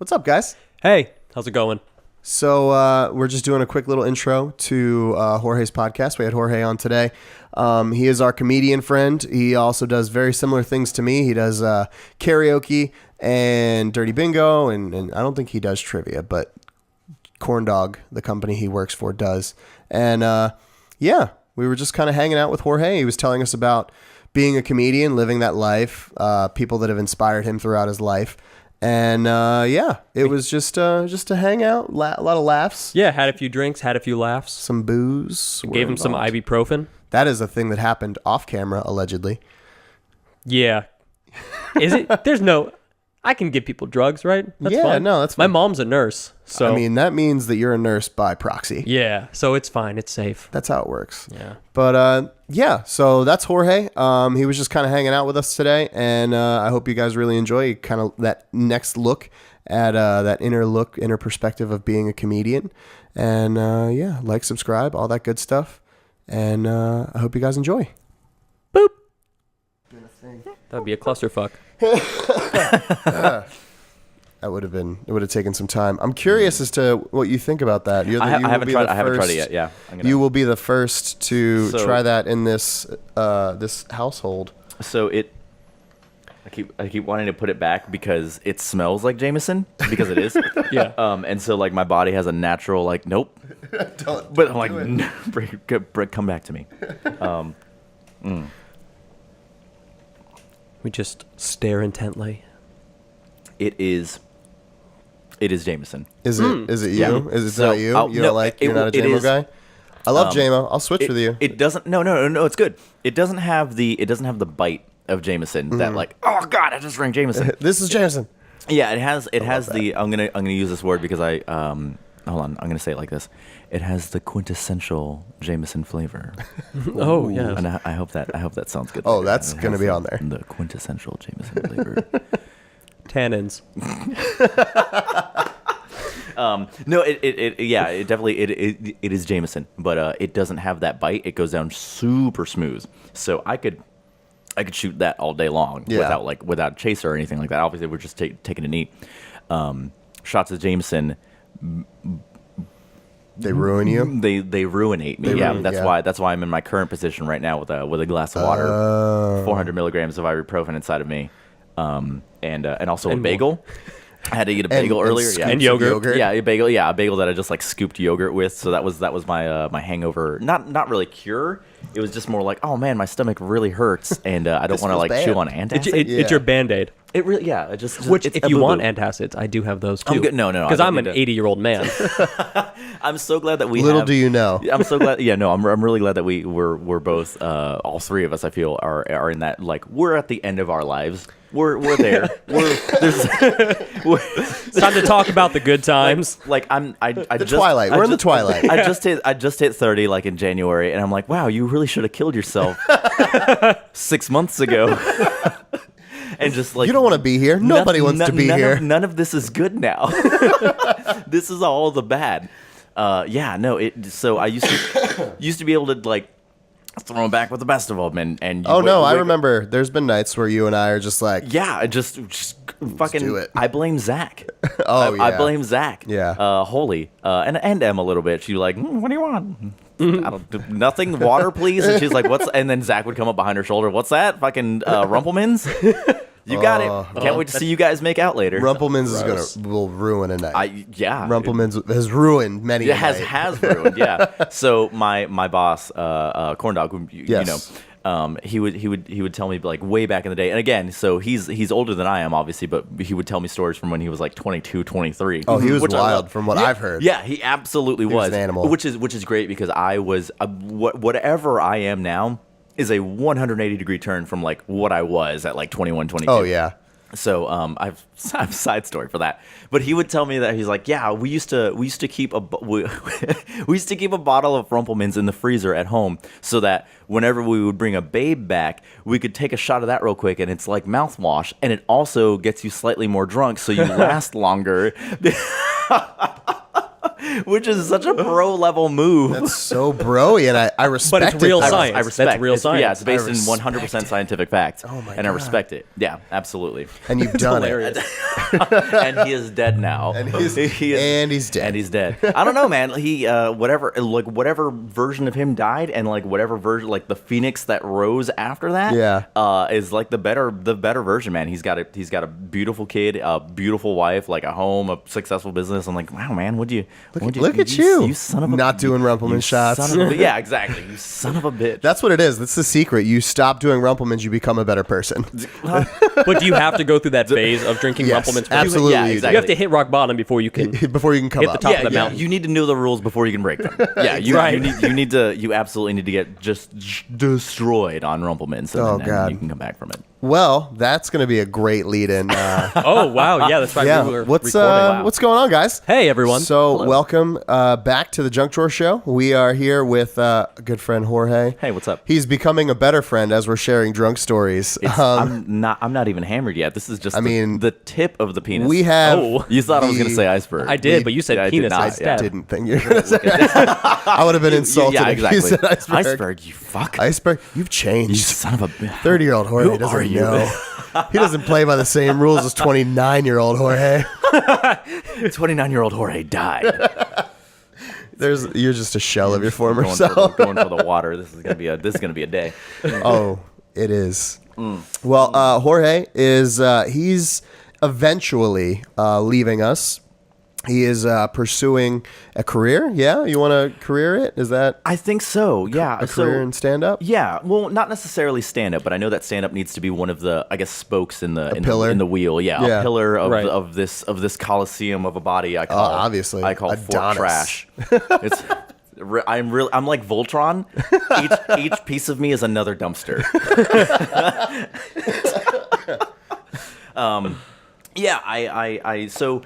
What's up, guys? Hey, how's it going? So we're just doing a quick little intro to Jorge's podcast. We had Jorge on today. He is our comedian friend. He also does very similar things to me. He does karaoke and Dirty Bingo, and I don't think he does trivia, but Corn Dog, the company he works for, does. And yeah, we were just kind of hanging out with Jorge. He was telling us about being a comedian, living that life, people that have inspired him throughout his life. And yeah, it was just to hang out, a lot of laughs. Yeah, had a few drinks, had a few laughs. Some booze. Gave him some ibuprofen. That is a thing that happened off camera, allegedly. Yeah. Is it? There's no... I can give people drugs, right? That's fine. No, that's fine. My mom's a nurse, so... I mean, that means that you're a nurse by proxy. Yeah, so it's fine. It's safe. That's how it works. Yeah. But yeah, so that's Jorge. He was just kind of hanging out with us today, and I hope you guys really enjoy kind of that next look at that inner perspective of being a comedian. And yeah, like, subscribe, all that good stuff. And I hope you guys enjoy. Boop. That'd be a clusterfuck. It would have taken some time. I'm curious as to what you think about that. I haven't tried it yet. Yeah, you will be the first to try that in this this household. So I keep wanting to put it back because it smells like Jameson, because it is. Yeah. And so like my body has a natural like nope. But I'm like come back to me. We just stare intently. It is Jameson. Is it? Is it you? Yeah. Is it not you? You're not a JMO guy. I love JMO. I'll switch with you. It doesn't. No. It's good. It doesn't have the bite of Jameson that like, oh god, I just drank Jameson. This is Jameson. Yeah, it has the. I'm gonna use this word because I hold on. I'm gonna say it like this. It has the quintessential Jameson flavor. Oh yeah. And I hope that sounds good. Oh, that's gonna be on there. The quintessential Jameson flavor. Tannins. No, it definitely is Jameson, but it doesn't have that bite. It goes down super smooth. So I could shoot that all day long without chaser or anything like that. Obviously, we're just taking it neat. Shots of Jameson. They ruin you. They ruinate me. That's why I'm in my current position right now with a glass of water, 400 milligrams of ibuprofen inside of me, and also a bagel. I had to eat a bagel earlier, and yogurt. Yeah, a bagel that I just like scooped yogurt with. So that was my my hangover. Not really cure. It was just more like, oh man, my stomach really hurts, and I don't want to like chew on antacid. It's your Band-Aid. It really, yeah. Which, if you want antacids, I do have those too. I'm good. No, because I'm an 80-year-old man. I'm so glad that we. Little do you know. I'm so glad. Yeah, no, I'm really glad that we're both all three of us. I feel are in that, like, we're at the end of our lives. We're there. It's time to talk about the good times. Twilight. We're in the twilight. I just hit 30 like in January, and I'm like, wow, you really should have killed yourself 6 months ago. And just like, you don't want to be here. Nobody wants to be here. None of this is good now. This is all the bad. Yeah, no. So I used to be able to like throw them back with the best of them, and I remember. There's been nights where you and I are just like, yeah, just fucking do it. I blame Zach. I blame Zach. Yeah. Holy, and Em a little bit. She like, what do you want? I don't do nothing. Water, please. And she's like, what's? And then Zach would come up behind her shoulder. What's that? Fucking Rumplemans. You got it. Can't wait to see you guys make out later. Rumplemans will ruin a night. Rumplemans has ruined many. It has ruined. Yeah. So my boss, Corn Dog, who you know, he would tell me like way back in the day. And again, so he's older than I am, obviously, but he would tell me stories from when he was like 22, 23. Oh, he was wild from what I've heard. Yeah, he absolutely was an animal. Which is great because I was whatever I am now is a 180-degree turn from like what I was at like 21, 22. Oh yeah. So I've a side story for that. But he would tell me that he's like, yeah, we used to keep we used to keep a bottle of Rumplemans in the freezer at home so that whenever we would bring a babe back, we could take a shot of that real quick, and it's like mouthwash, and it also gets you slightly more drunk, so you last longer. which is such a pro level move. That's so broy, and I respect But it's real it. though. science. I respect. That's real science. Yeah, it's based in respect 100% scientific fact. Oh my and I God. respect it. Yeah, absolutely. And you've done Hilarious. And he is dead now. And he's dead. And he's dead. I don't know, man. He whatever version of him died, and like whatever version, like the phoenix that rose after that, is like the better version, man. He's got a beautiful kid, a beautiful wife, like a home, a successful business. I'm like, wow, man, look at you, you son of a not doing Rumpelman you shots. son of a, yeah, exactly, you son of a bitch. That's what it is. That's the secret. You stop doing Rumpelmans, you become a better person. But do you have to go through that phase of drinking Yes, Rumpelmans? first? absolutely. Yeah, you do. exactly. You have to hit rock bottom before you can Before you can come hit the up. top of the Yeah, mountain. you need to know the rules before you can break them. Yeah, you absolutely need to get just destroyed on Rumpelmans, and Oh, then God. you can come back from it. Well, that's going to be a great lead-in. Oh wow, yeah, that's right. Yeah. We were What's recording. what's going on, guys? Hey everyone. So Hello. welcome back to the Junk Drawer Show. We are here with a good friend Jorge. Hey, what's up? He's becoming a better friend as we're sharing drunk stories. I'm not even hammered yet. This is just the tip of the penis. We have. Oh. You thought I was going to say iceberg. I did, but you said Yeah, I did penis not. instead. Didn't think you were going to say that. I would have been insulted Yeah, if exactly. you said iceberg. Iceberg, you fuck. Iceberg, you've You changed. son of a bitch. 30-year-old Jorge Who doesn't are you? know. He doesn't play by the same rules as 29-year-old Jorge. 29-year-old Jorge died. You're just a shell of your former going self. going for the water. This is gonna be a day. Oh, it is. Well, Jorge is he's eventually leaving us. He is pursuing a career. Yeah, you want to career it? Is that I think so. Yeah, a career in stand-up? Yeah, well, not necessarily stand-up, but I know that stand-up needs to be one of the, I guess, spokes in the pillar? in the wheel. Yeah, Yeah. a pillar of, Right. of this coliseum of a body. I call obviously. I call Adonis. Fort Trash. It's I'm like Voltron. Each piece of me is another dumpster. Yeah, so.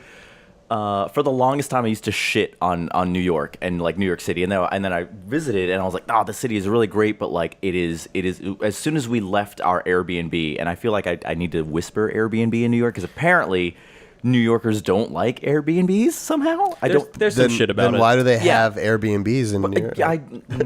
For the longest time, I used to shit on New York and like New York City, and then I visited, and I was like, "Oh, the city is really great," but like it is. As soon as we left our Airbnb, and I feel like I need to whisper Airbnb in New York because apparently New Yorkers don't like Airbnbs somehow. There's some shit about then it. why do they Yeah. have Airbnbs in New York?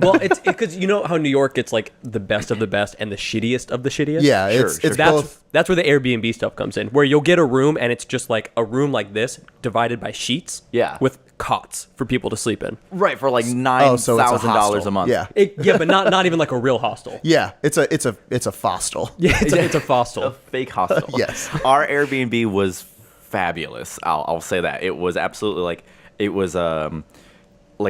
Well, it's because you know how New York gets like the best of the best and the shittiest of the shittiest. Yeah, Sure, it's sure. both. That's where the Airbnb stuff comes in, where you'll get a room and it's just like a room like this divided by sheets. Yeah. With cots for people to sleep in. right for like So it's a $9,000 a hostel. month. Yeah, Yeah, but not even like a real hostel. yeah. It's a fostel. Yeah, it's a a hostel. fake hostel. Yes. Our Airbnb was fabulous. I'll say that. It was absolutely like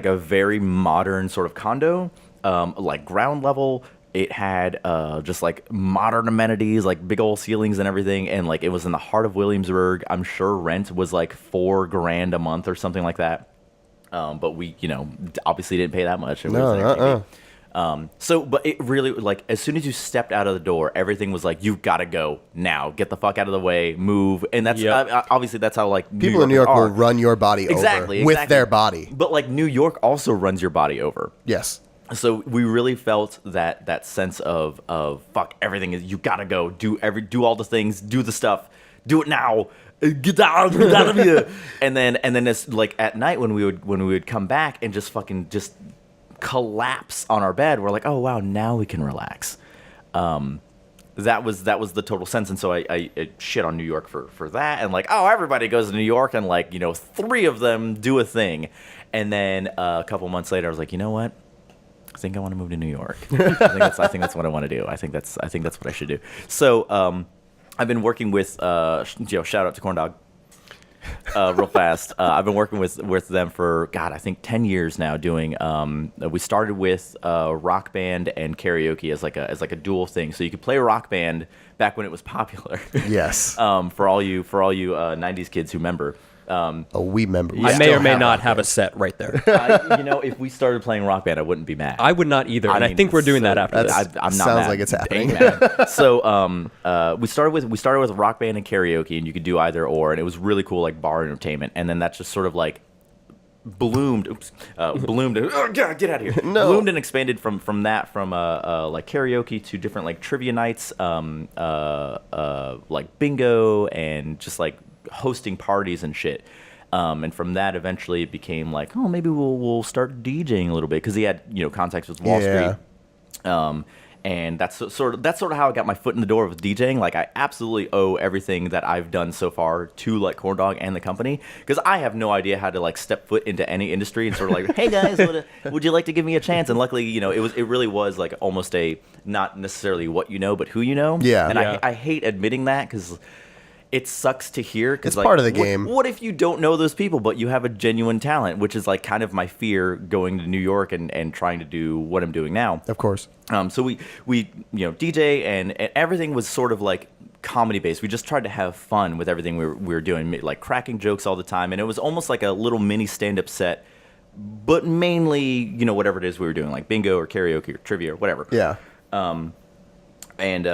a very modern sort of condo, like ground level. It had just like modern amenities, like big old ceilings and everything, and like it was in the heart of Williamsburg. I'm sure rent was like $4,000 a month or something like that. But we, obviously didn't pay that much. It was an Airbnb. But it really, like, as soon as you stepped out of the door, everything was like, you've got to go now. Get the fuck out of the way. Move. And that's obviously that's how like People in New York are. will run your body Exactly, over with exactly. their body. But like New York also runs your body over. Yes. So we really felt that sense of fuck, everything is, you gotta go, do all the things, do the stuff, do it now, get out of here. And then it's like at night when we would come back and just fucking just collapse on our bed, we're like, oh wow, now we can relax. That was the total sense. And so I shit on New York for that, and like, oh, everybody goes to New York, and like, 3 of them do a thing. And then a couple months later I was like, you know what? I think I want to move to New York. I think that's what I want to do. I think that's what I should do. So I've been working with shout out to Corn Dog real fast. I've been working with them for I think 10 years now. Doing we started with rock band and karaoke as like a dual thing. So you could play rock band back when it was popular. Yes. For all you 90s kids who remember. We member. I may or may not have a set right there. If we started playing rock band, I wouldn't be mad. I would not either, and I mean, think we're doing so that after this. I'm not Sounds mad. like it's happening. Ain't mad. So we started with rock band and karaoke, and you could do either or, and it was really cool, like bar entertainment. And then that's just sort of like bloomed. Bloomed. Oh God, get out of here! No. Bloomed and expanded from like karaoke to different like trivia nights, like bingo, and just like hosting parties and shit. And from that, eventually it became like, oh, maybe we'll start DJing a little bit, because he had contacts with Wall Street. And that's sort of how I got my foot in the door with DJing. Like, I absolutely owe everything that I've done so far to like Corn Dog and the company, because I have no idea how to like step foot into any industry and sort of like, hey guys, would you like to give me a chance? And luckily, it really was like almost a not necessarily what you know, but who you know. Yeah. And I hate admitting that, because it sucks to hear. It's part of the game. What if you don't know those people, but you have a genuine talent, which is like kind of my fear going to New York and trying to do what I'm doing now. Of course. So we DJ and everything was sort of like comedy based. We just tried to have fun with everything we were doing, like cracking jokes all the time, and it was almost like a little mini stand up set, but mainly whatever it is we were doing, like bingo or karaoke or trivia or whatever. Yeah. And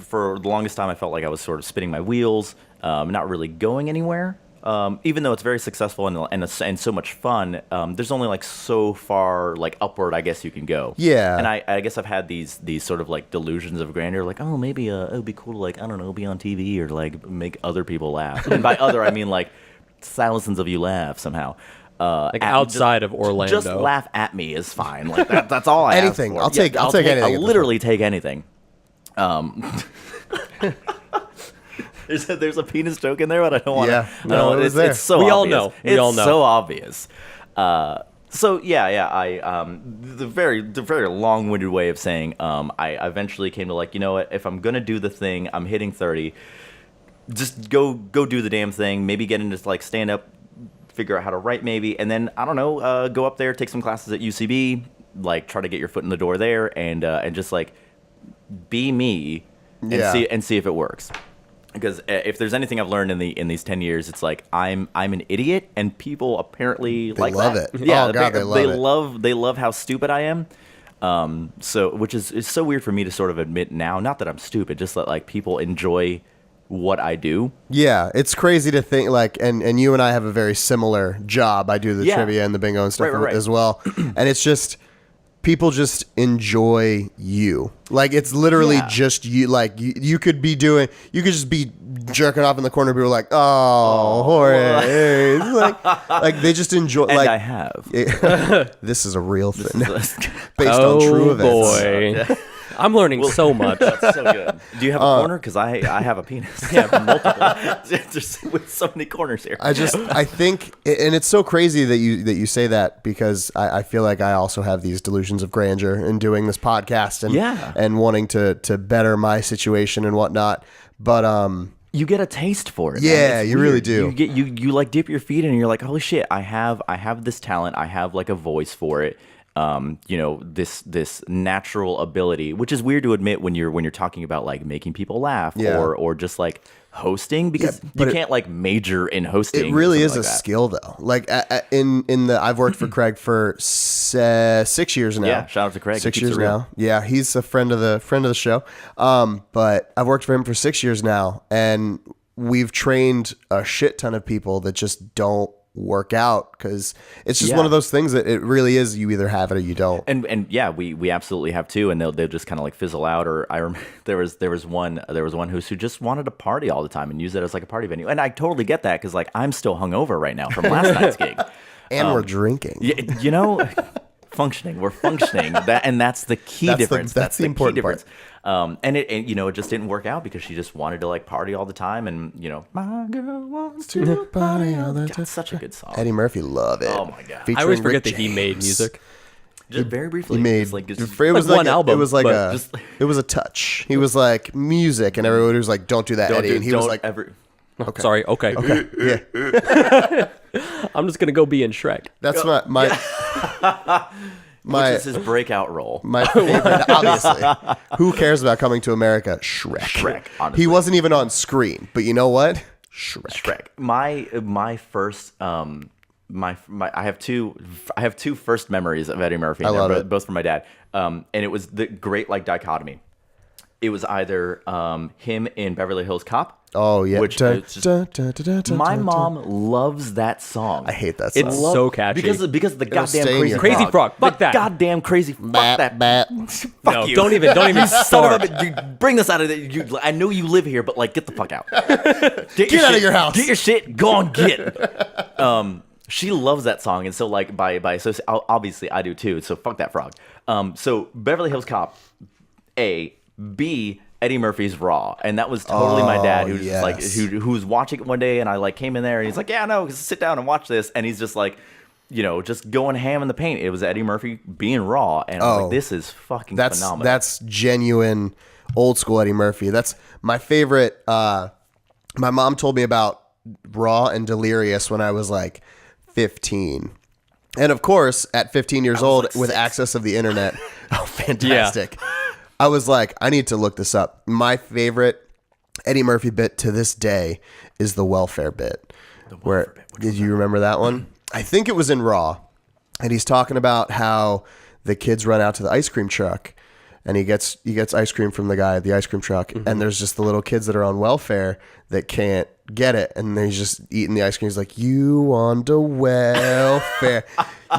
for the longest time, I felt like I was sort of spinning my wheels, not really going anywhere. Even though it's very successful and so much fun, there's only like so far like upward, I guess you can go. Yeah. And I guess I've had these sort of like delusions of grandeur, like, oh, maybe it would be cool to, like, I don't know, be on TV or like make other people laugh. And by other, I mean like thousands of you laugh somehow. Like outside of Orlando. Just laugh at me is fine. Like that's all I anything. ask for. I'll take anything. I'll literally take anything. There's a penis joke in there, but I don't want to. Yeah, no, it was there. It's so we obvious. all know. We all know. So obvious. So yeah. I the very long-winded way of saying I eventually came to like, you know what? If I'm gonna do the thing, I'm hitting 30. Just go do the damn thing. Maybe get into like stand up, figure out how to write maybe, and then I don't know, go up there, take some classes at UCB, like try to get your foot in the door there, and just like be me and see if it works. Because if there's anything I've learned in these 10 years, it's like I'm an idiot, and people apparently they love that. it. Yeah, oh, God, they love it. They love how stupid I am. So which is it's so weird for me to sort of admit now. Not that I'm stupid, just that like people enjoy what I do. Yeah, it's crazy to think like, and you and I have a very similar job. I do the trivia and the bingo and stuff right. as well, and it's just. People just enjoy you. Like, it's literally just you. Like, you could just be jerking off in the corner. People are like, oh, Jorge. It's like they just enjoy. And like, I have. This is a real thing. Based on true events. Boy. I'm learning so much. That's so good. Do you have a corner? Because I have a penis. Yeah, multiple. There's with so many corners here. I think, and it's so crazy that you say that, because I feel like I also have these delusions of grandeur in doing this podcast and wanting to better my situation and whatnot. But you get a taste for it. Yeah, you really do. You like dip your feet in and you're like, holy shit, I have this talent. I have like a voice for it. This natural ability, which is weird to admit when you're talking about like making people laugh or just like hosting, because you can't like major in hosting. It really is like a that. skill though. Like I've worked for Craig for 6 years now. Yeah, shout out to Craig. 6 years now. Yeah, he's a friend of the show. But I've worked for him for 6 years now, and we've trained a shit ton of people that just don't work out, because it's just one of those things that it really is, you either have it or you don't. And yeah, we absolutely have too, and they'll just kind of like fizzle out. Or I remember there was one who just wanted to party all the time and use it as like a party venue, and I totally get that, because like I'm still hungover right now from last night's gig, and we're drinking. Functioning. We're functioning. That's the key difference. That's the important key difference. And it just didn't work out, because she just wanted to like party all the time, and my girl wants to party all the time. That's such a good song. Eddie Murphy, love it. Oh my god! Featuring I always forget Rick that he made James. music. Just very briefly. He made just it was like like one album, It was like but it was a touch. He was like music, and everybody was like, "Don't do that, Eddie." And he was like, ever. Okay. Sorry. Okay. "Yeah." I'm just gonna go be in Shrek. That's my Which is his breakout role. My favorite, obviously. Who cares about Coming to America? Shrek. Honestly. He wasn't even on screen, but you know what? Shrek. My first I have two first memories of Eddie Murphy. I love it. Both from my dad. And it was the great like dichotomy. It was either him in Beverly Hills Cop. Oh yeah. Which my mom loves that song. I hate that song. It's so catchy. because of the goddamn stay in crazy your frog. Fuck that. Goddamn crazy. Fuck that. Bat. No, you. don't even Son of start. a, you bring this out of there. I know you live here, but like, get the fuck out. Get out of your house. Get your shit. Go on, get. She loves that song, and so like by obviously I do too. So fuck that frog. So Beverly Hills Cop, A, B, Eddie Murphy's Raw, and that was totally my dad who was just like who was watching it one day, and I like came in there, and he's like, yeah, no, sit down and watch this, and he's just like, just going ham in the paint. It was Eddie Murphy being Raw, and I was like, this is fucking phenomenal. That's genuine old school Eddie Murphy. That's my favorite. My mom told me about Raw and Delirious when I was like 15. And of course, at 15 years old, like with access of the internet, fantastic. Yeah. I was like, I need to look this up. My favorite Eddie Murphy bit to this day is the welfare bit. Did you remember that one? I think it was in Raw. And he's talking about how the kids run out to the ice cream truck, and he gets ice cream from the guy at the ice cream truck, and there's just the little kids that are on welfare that can't get it, and then he's just eating the ice cream. He's like, you on the welfare.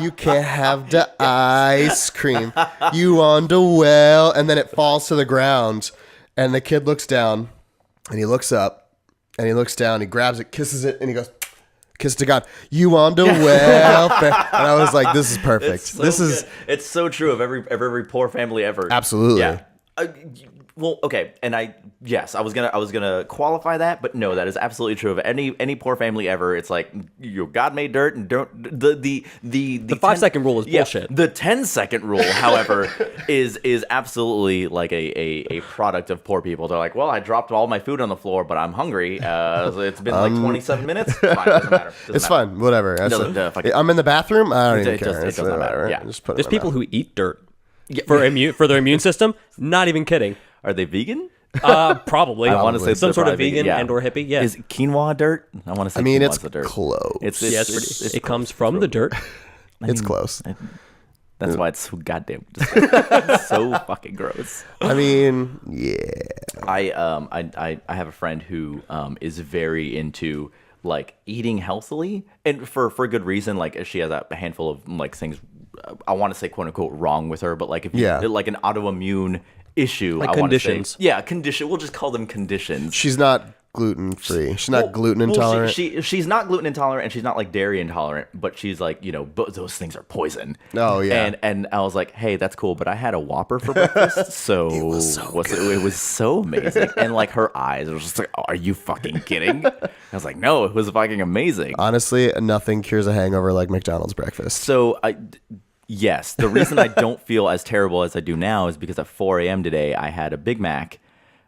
You can't have the ice cream. You on the well. And then it falls to the ground, and the kid looks down, and he looks up, and he looks down, he grabs it, kisses it, and he goes, kiss to God, you on the welfare. And I was like, this is perfect. It's so true of every poor family ever. Absolutely. Yeah. Well, okay, and I was gonna qualify that, but no, that is absolutely true of any poor family ever. It's like God made dirt, and don't the 5-second rule is bullshit. The 10-second rule, however, is absolutely like a product of poor people. They're like, well, I dropped all my food on the floor, but I'm hungry. So it's been like 27 minutes. Fine, doesn't matter. It's fine. Whatever. I'm in the bathroom. I don't even care. It doesn't matter. Yeah. Just put There's people who eat dirt for their immune system. Not even kidding. Are they vegan? Probably. I want to say some sort of vegan and or hippie. Yeah. Is quinoa dirt? I want to say. It's the dirt. close. It comes from the dirt. It's close. That's why it's so goddamn it's so fucking gross. I mean, yeah. I have a friend who is very into like eating healthily, and for good reason. Like she has a handful of like things. I want to say quote unquote wrong with her, but like like an autoimmune issue, like conditions. We'll just call them conditions. She's not gluten free. She's not gluten intolerant. She's not gluten intolerant, and she's not like dairy intolerant. But she's like, those things are poison. Oh yeah. And I was like, hey, that's cool, but I had a Whopper for breakfast, so it was so amazing. And like her eyes, it was just like, oh, are you fucking kidding? I was like, no, it was fucking amazing. Honestly, nothing cures a hangover like McDonald's breakfast. So yes, the reason I don't feel as terrible as I do now is because at 4 a.m. today I had a Big Mac,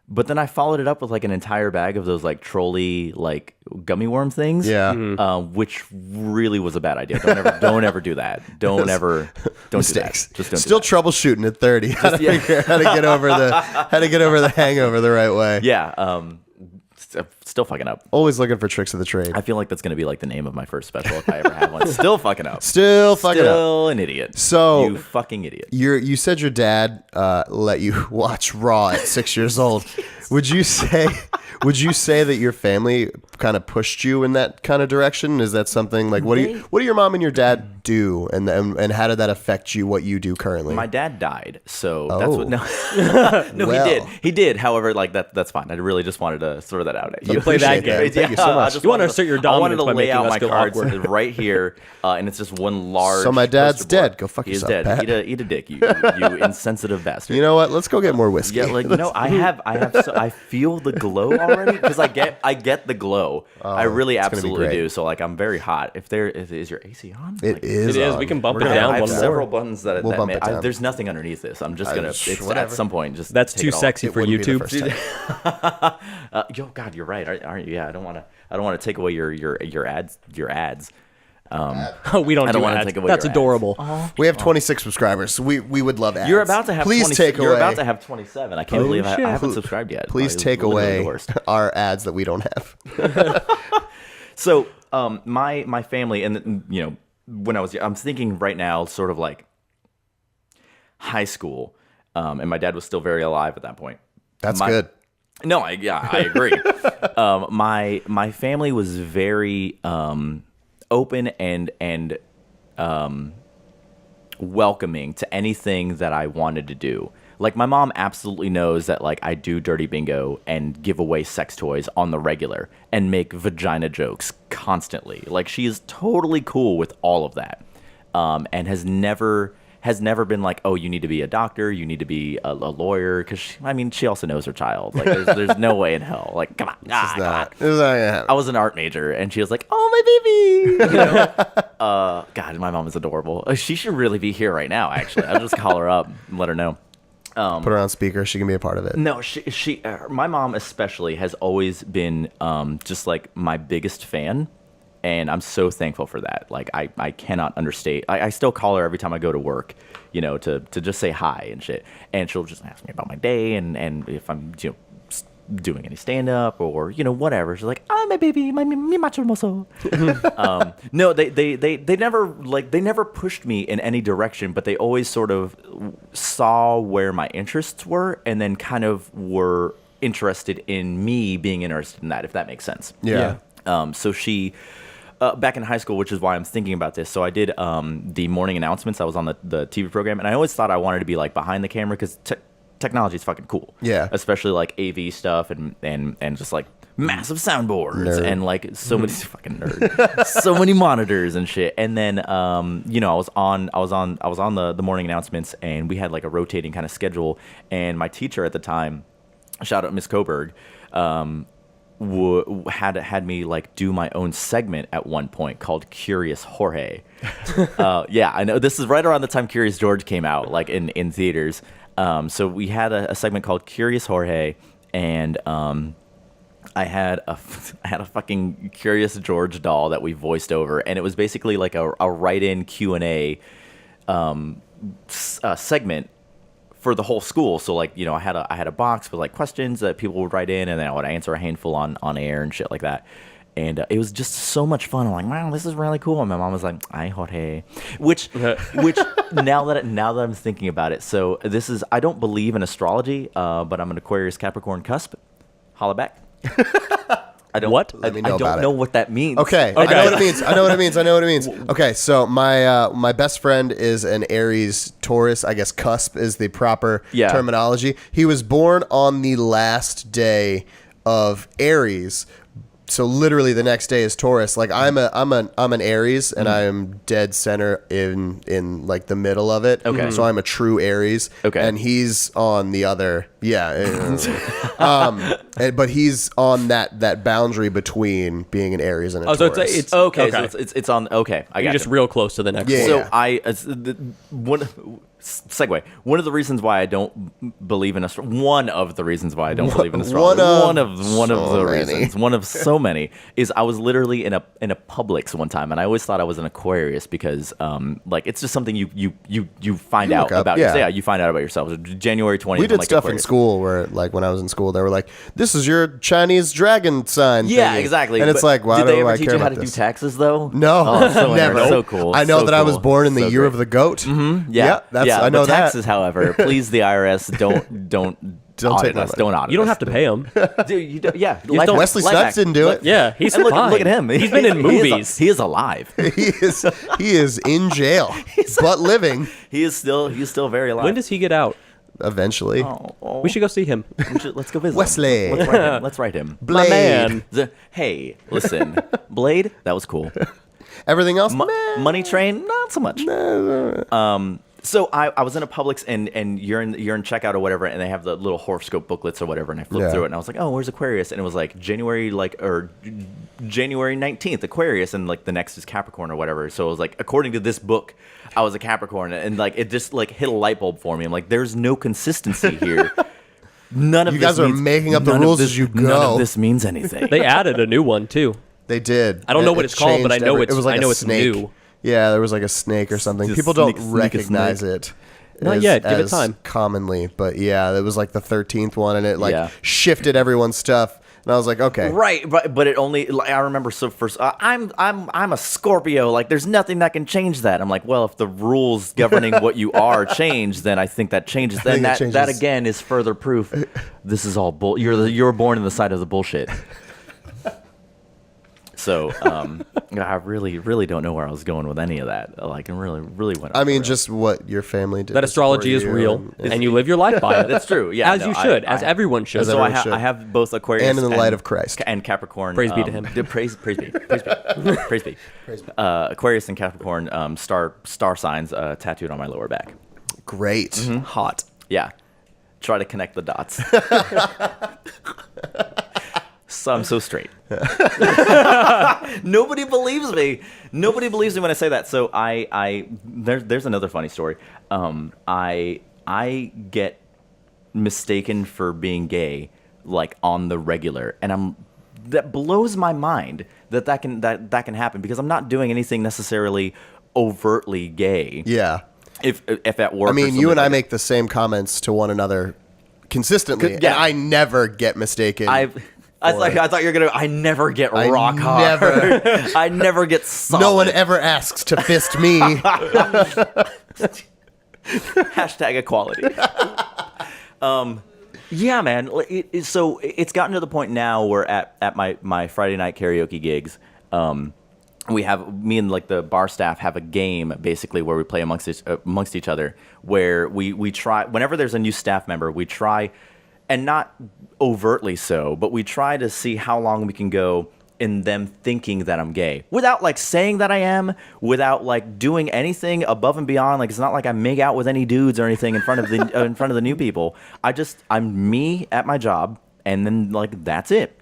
but then I followed it up with like an entire bag of those like trolley like gummy worm things. Yeah, which really was a bad idea. Don't ever do that. Don't mistakes. Do that. Just don't. Still do that. troubleshooting at 30. How to get over the hangover the right way. Yeah. Still fucking up. Always looking for tricks of the trade. I feel like that's going to be like the name of my first special if I ever have one. Still fucking up. Still an idiot. So you fucking idiot. You said your dad let you watch Raw at 6 years old. Would you say that your family kind of pushed you in that kind of direction? Is that something like what do your mom and your dad do, and how did that affect you? What you do currently? My dad died, so that's what. No, well. He did. However, like that's fine. I really just wanted to throw that out. You play that game. Thank you so much. You want to assert your dominance by making us my feel cards awkward. right here, and it's just one large. So my dad's dead. Go fuck yourself. He's dead. Pat. Eat a dick, you insensitive bastard. You know what? Let's go get more whiskey. Yeah, like I feel the glow already because I get the glow. I really absolutely do. So like I'm very hot. Is your AC on? It is. We can bump it down. I have one several more. buttons that We'll bump it down. there's nothing underneath this. I'm just gonna at some point just that's take too it all. sexy for YouTube. Yo, God, you're right, aren't you? Yeah, I don't want to take away your ads. We don't do want to ads. take away That's your adorable. We have 26 subscribers. So we would love ads. You're about to have. Please 20, take You're away. about to have 27. I can't believe I haven't subscribed yet. Please take away our ads that we don't have. So, my family, and when I'm thinking right now, sort of like high school, and my dad was still very alive at that point. That's good. No, I agree. My family was very open and welcoming to anything that I wanted to do. Like, my mom absolutely knows that, like, I do dirty bingo and give away sex toys on the regular and make vagina jokes constantly. Like, she is totally cool with all of that, and has never been like, oh, you need to be a doctor, you need to be a lawyer, because she also knows her child. Like, there's no way in hell. Like, come on, come on. I was an art major, and she was like, oh, my baby. You know? God, my mom is adorable. She should really be here right now. Actually, I'll just call her up and let her know. Put her on speaker. She can be a part of it. No, my mom especially has always been just like my biggest fan. And I'm so thankful for that. Like, I cannot understate. I still call her every time I go to work, you know, to just say hi and shit. And she'll just ask me about my day and if I'm, you know, doing any stand-up or, you know, whatever. She's like, my baby, mi macho hermoso. No, they never pushed me in any direction, but they always sort of saw where my interests were and then kind of were interested in me being interested in that, if that makes sense. Yeah. So she... back in high school, which is why I'm thinking about this. So I did the morning announcements. I was on the TV program, and I always thought I wanted to be like behind the camera because technology is fucking cool. Yeah, especially like AV stuff and just like massive soundboards and like so many fucking nerd, so many monitors and shit. And then you know, I was on the morning announcements, and we had like a rotating kind of schedule. And my teacher at the time, shout out Miss Coburg, had me like do my own segment at one point called Curious Jorge. Yeah, I know this is right around the time Curious George came out, like in theaters. So we had a segment called Curious Jorge, and I had a fucking Curious George doll that we voiced over, and it was basically like a write-in Q&A segment for the whole school. So like, you know, I had a box with like questions that people would write in, and then I would answer a handful on air and shit like that. And it was just so much fun. I'm like, wow, this is really cool. And my mom was like, "Ay, Jorge," which now that I'm thinking about it, so this is, I don't believe in astrology, but I'm an Aquarius Capricorn cusp. Holla back. I don't. What? I don't know what that means. Okay. I know what it means. Okay, so my best friend is an Aries Taurus. I guess cusp is the proper terminology. He was born on the last day of Aries. So literally the next day is Taurus. Like I'm an Aries, and I am dead center in like the middle of it. Okay. So I'm a true Aries. Okay. And he's on the other. Yeah. But he's on that boundary between being an Aries and a Taurus. So it's okay. So it's on. Okay. You're just real close to the next. Yeah. So segue. One of the reasons why I don't believe in astrology. One of the reasons why I don't believe in astrology. One of so many is I was literally in a Publix one time, and I always thought I was an Aquarius because like it's just something you find out about. Yeah, you find out about yourself. January 20th. We did stuff Aquarius. In school where, like, when I was in school, they were like, "This is your Chinese dragon sign." Yeah, thingy. Exactly. And it's like, why do I care about this? Did they ever teach you how to do taxes though? No, never. So cool. I know that I was born in the year of the goat. Mm-hmm. Yeah, I know that. Taxes, however, please, the IRS, don't audit us. Don't audit us. You don't have to pay them. Dude, Wesley Snipes didn't do it. Yeah, he's fine. Look at him. He's been in movies. He is alive. He is in jail, but living. He's still very alive. When does he get out? Eventually. We should go see him. Let's go visit Wesley. Him. Let's write him. Blade. My man. Hey, listen. Blade, that was cool. Everything else? Money Train, not so much. So I was in a Publix, and you're in checkout or whatever, and they have the little horoscope booklets or whatever, and I flipped through it, and I was like, oh, where's Aquarius? And it was like January 19th, Aquarius, and like the next is Capricorn or whatever. So it was like, according to this book, I was a Capricorn, and like it just like hit a light bulb for me. I'm like, there's no consistency here. None of you guys are making up the rules as you go. None of this means anything. They added a new one too. They did. I don't know what it's called, but I know it's. It was like I know a it's snake. New. Yeah, there was like a snake or something. People don't recognize it. Not yet. Give it time. Commonly, but yeah, it was like the 13th one, and it like shifted everyone's stuff. And I was like, okay, right, but it only. Like, I remember. So first, I'm a Scorpio. Like, there's nothing that can change that. I'm like, well, if the rules governing what you are change, then I think that changes. Then that again is further proof. This is all bull. You're born in the side of the bullshit. So I really don't know where I was going with any of that. Like, I really went. I mean, just what your family did. That astrology is real, and you live your life by it. That's true. Yeah, as you should, as everyone should. So I have both Aquarius and in the light of Christ and Capricorn. Praise be to him. Praise be. Aquarius and Capricorn star signs tattooed on my lower back. Great. Hot. Yeah. Try to connect the dots. So I'm so straight. Nobody believes me. Nobody believes me when I say that. So there's another funny story. I get mistaken for being gay, like, on the regular, and that blows my mind that can happen, because I'm not doing anything necessarily overtly gay. Yeah. If at work, I mean, you and I make the same comments to one another consistently, and I never get mistaken. I thought you were gonna. I never get rock hard. I never get solid. No one ever asks to fist me. Hashtag equality. Yeah, man. So it's gotten to the point now where at my Friday night karaoke gigs, we have, me and like the bar staff have a game basically where we play amongst each other, where we try, whenever there's a new staff member, we try, and not overtly so, but we try to see how long we can go in them thinking that I'm gay, without like saying that I am, without like doing anything above and beyond. Like, it's not like I make out with any dudes or anything in front of the new people. I'm me at my job, and then like that's it.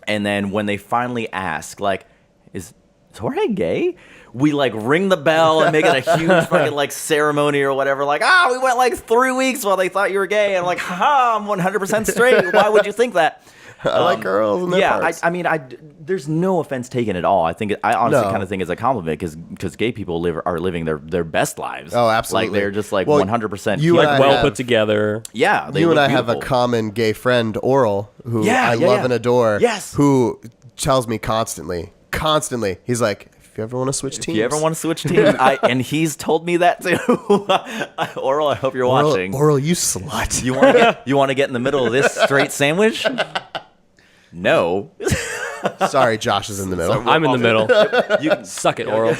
And then when they finally ask, like, is Jorge gay? We like ring the bell and make it a huge fucking like ceremony or whatever. Like, we went like 3 weeks while they thought you were gay. And I'm like, I'm 100% straight. Why would you think that? I like girls. And parts. I mean, there's no offense taken at all. I honestly kind of think it's a compliment, because gay people are living their best lives. Oh, absolutely. Like, they're just like 100%. You like well put together. Yeah. You and I have a common gay friend, Oral, who I love and adore. Yes. Who tells me constantly, he's like, if you ever want to switch teams. If you ever want to switch teams. And he's told me that too. Oral, I hope you're watching. Oral, you slut. You want to get in the middle of this straight sandwich? No. Sorry, Josh is in the middle. I'm in the middle. You can suck it, Oral.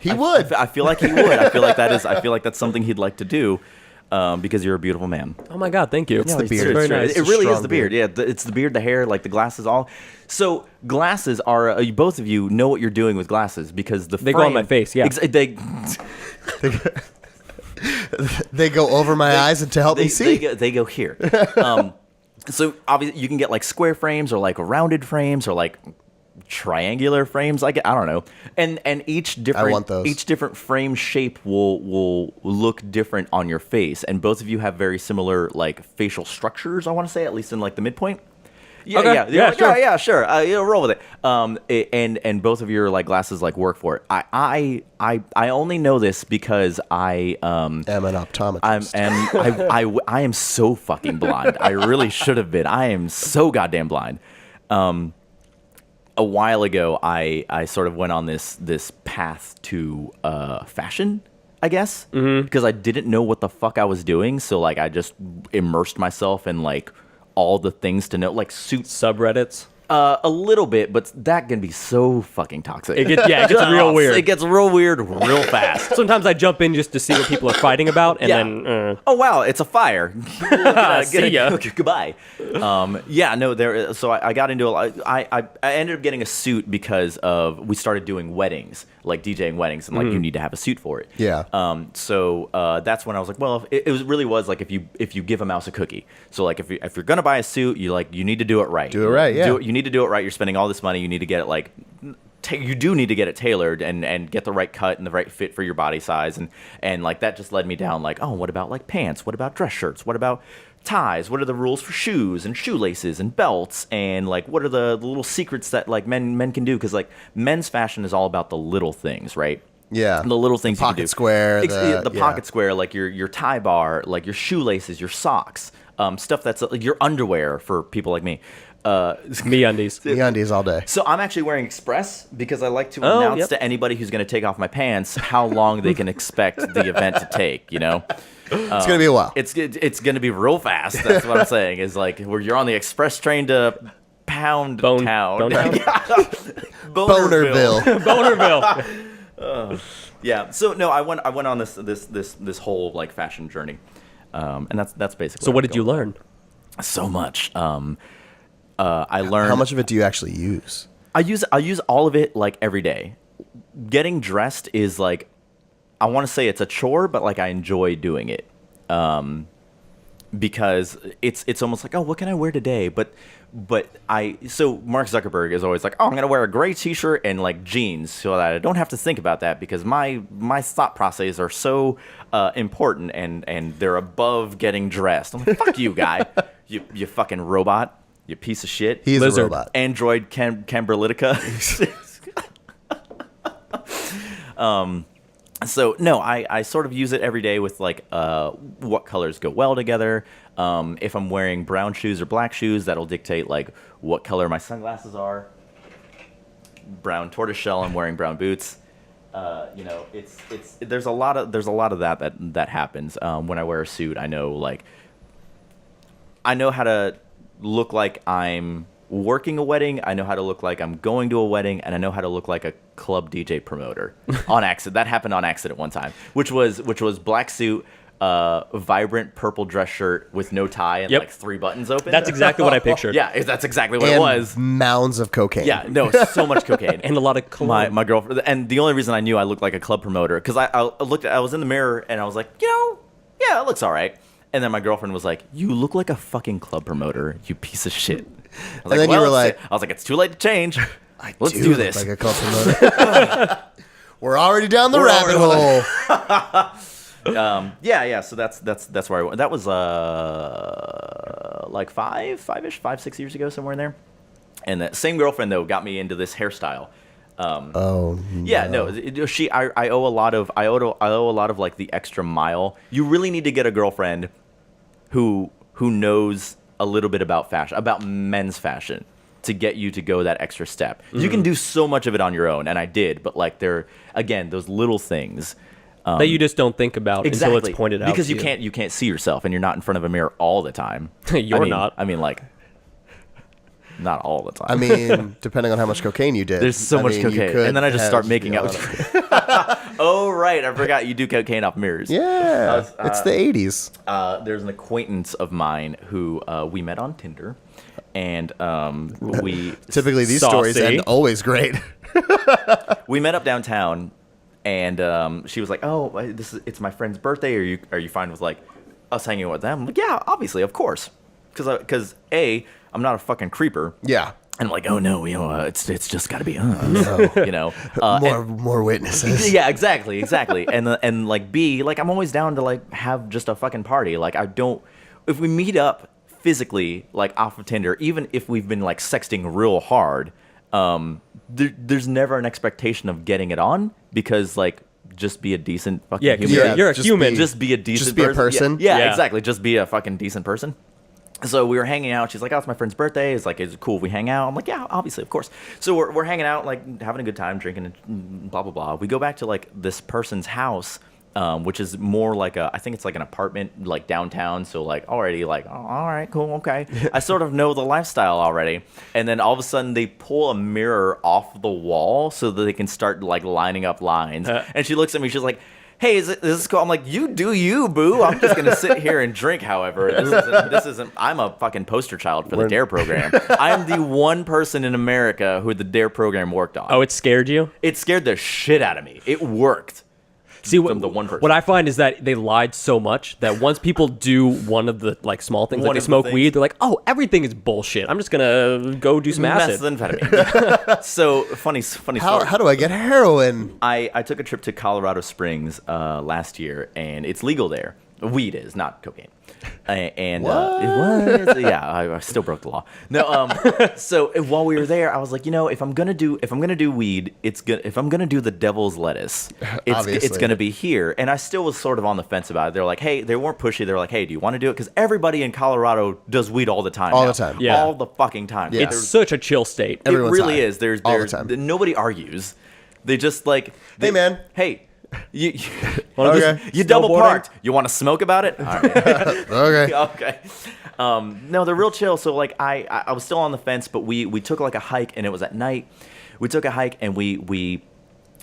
He would. I feel like he would. I feel like that's something he'd like to do. Because you're a beautiful man. Oh my God, thank you. It's the beard. It's very nice. It really is the beard. Yeah, it's the beard, the hair, like the glasses, all. So glasses are, both of you know what you're doing with glasses, because they go on my face. Yeah, they go over my eyes and to help me see. They go here. So obviously you can get like square frames, or like rounded frames, or like triangular frames. I don't know, and each different frame shape will look different on your face, and both of you have very similar like facial structures, I want to say, at least in like the midpoint. Yeah, okay. Yeah, sure. Roll with it. And both of your like glasses like work for it. I only know this because I am an optometrist. I am so fucking blind. I really should have been. I am so goddamn blind. A while ago, I sort of went on this path to fashion, I guess, because I didn't know what the fuck I was doing. So like I just immersed myself in like all the things to know, like suits, subreddits. A little bit, but that can be so fucking toxic. It gets real weird. It gets real weird real fast. Sometimes I jump in just to see what people are fighting about, and then oh wow, it's a fire. See ya. Goodbye. So I got into I ended up getting a suit because we started doing weddings, like DJing weddings, and like you need to have a suit for it. Yeah. So that's when I was like, well, it really was like if you give a mouse a cookie. So like if you're gonna buy a suit, you need to do it right. Do it right. Yeah. You need to do it right. You're spending all this money. You need to get it like you do need to get it tailored and get the right cut and the right fit for your body size, and like that just led me down like, oh, what about like pants? What about dress shirts? What about ties? What are the rules for shoes and shoelaces and belts? And like what are the little secrets that like men can do? Because like men's fashion is all about the little things, right? Yeah, the little things the pocket you can do. Square, the pocket square, like your tie bar, like your shoelaces, your socks, stuff that's like your underwear for people like me. MeUndies. MeUndies all day. So I'm actually wearing Express because I like to announce to anybody who's going to take off my pants how long they can expect the event to take. You know, it's going to be a while. It's going to be real fast. That's what I'm saying. Is like where you're on the express train to Pound Bone Town. Town? Bonerville. Bonerville. Yeah. So no, I went on this whole like fashion journey, and that's basically. So what did you learn? So much. I learned. How much of it do you actually use? I use all of it like every day. Getting dressed is like, I want to say it's a chore, but like I enjoy doing it. Because it's almost like, oh, what can I wear today? But so Mark Zuckerberg is always like, oh, I'm gonna wear a gray T-shirt and like jeans so that I don't have to think about that because my thought processes are so important and they're above getting dressed. I'm like, fuck you, guy, you fucking robot, you piece of shit. He's Lizard. a robot. Android Camberlitica. So no, I sort of use it every day with like what colors go well together. If I'm wearing brown shoes or black shoes, that'll dictate like what color my sunglasses are. Brown tortoiseshell, I'm wearing brown boots. It's there's a lot of that happens. When I wear a suit, I know how to look like I'm working a wedding. I know how to look like I'm going to a wedding, and I know how to look like a club DJ promoter on accident. That happened on accident one time, which was black suit, vibrant purple dress shirt with no tie and Yep. like 3 buttons open. That's exactly what I pictured. Yeah, that's exactly what And it was. mounds of cocaine. Yeah, no, so much cocaine. And a lot of cologne. My girlfriend, and the only reason I knew I looked like a club promoter because I was in the mirror and I was like, yeah, it looks all right. And then my girlfriend was like, "You look like a fucking club promoter, you piece of shit." I was And then you were like, I was like, "It's too late to change. Let's do do look this." like a club promoter. We're already down the We're rabbit already- hole. Yeah. So that's where I went. That was like 6 years ago, somewhere in there. And that same girlfriend though got me into this hairstyle. Oh, Yeah, no. I owe a lot of like the extra mile. You really need to get a girlfriend who knows a little bit about fashion, about men's fashion, to get you to go that extra step. You can do so much of it on your own, and I did, but like again, those little things that you just don't think about until it's pointed out because to you can't see yourself, and you're not in front of a mirror all the time. You're not. I mean, like. Not all the time. I mean, depending on how much cocaine you did. There's so much you cocaine. could And then I just have, start making out. Oh, right. I forgot you do cocaine off mirrors. Yeah, it's the 80s. There's an acquaintance of mine who we met on Tinder. And we... Typically, these Saucy. stories end always great. We met up downtown. And she was like, oh, it's my friend's birthday. Are you fine with, like, us hanging out with them? I'm like, yeah, obviously, of course. Because A, I'm not a fucking creeper. Yeah. And I'm like, oh no, it's just got to be More witnesses. Yeah, exactly. And like B, like I'm always down to like have just a fucking party. Like if we meet up physically, like off of Tinder, even if we've been like sexting real hard, there's never an expectation of getting it on because like just be a decent fucking Yeah, 'cause human. you're a just human. Just be a decent Just be a person. Yeah, Yeah. exactly. Just be a fucking decent person. So we were hanging out. She's like, oh, it's my friend's birthday. It's like, is it cool if we hang out? I'm like, yeah, obviously, of course. So we're hanging out, like having a good time, drinking, and blah, blah, blah. We go back to like this person's house, which is more like I think it's like an apartment, like downtown. So like already like, oh, all right, cool, okay. I sort of know the lifestyle already. And then all of a sudden they pull a mirror off the wall so that they can start like lining up lines. And she looks at me, she's like, hey, is this cool? I'm like, you do you, boo. I'm just gonna sit here and drink. However, this isn't. I'm a fucking poster child for the DARE program. I am the one person in America who the DARE program worked on. Oh, it scared you? It scared the shit out of me. It worked. See, From the one person. what I find is that they lied so much that once people do one of the like small things, One like they of the smoke things. weed, they're like, "Oh, everything is bullshit. I'm just gonna go do some acid." Methamphetamine. So funny story. How do I get heroin? I took a trip to Colorado Springs last year, and it's legal there. Weed is, not cocaine. And it was, yeah, I still broke the law. No, so while we were there, I was like, if I'm gonna do weed, if I'm gonna do the devil's lettuce, it's Obviously. gonna be here. And I still was sort of on the fence about it. They're like, hey, they weren't pushy. They're like, hey, do you want to do it? Because everybody in Colorado does weed all the time. All now. the time. Yeah. All the fucking time. Yeah. It's such a chill state. Everyone's it really high. is. There's All the time. nobody argues. They just like, Hey, man. Hey, You Okay. you double Snowboarding? parked. You want to smoke about it? All right. Okay. Okay. No, they're real chill. So like I was still on the fence, but we took like a hike, and it was at night. We took a hike, and we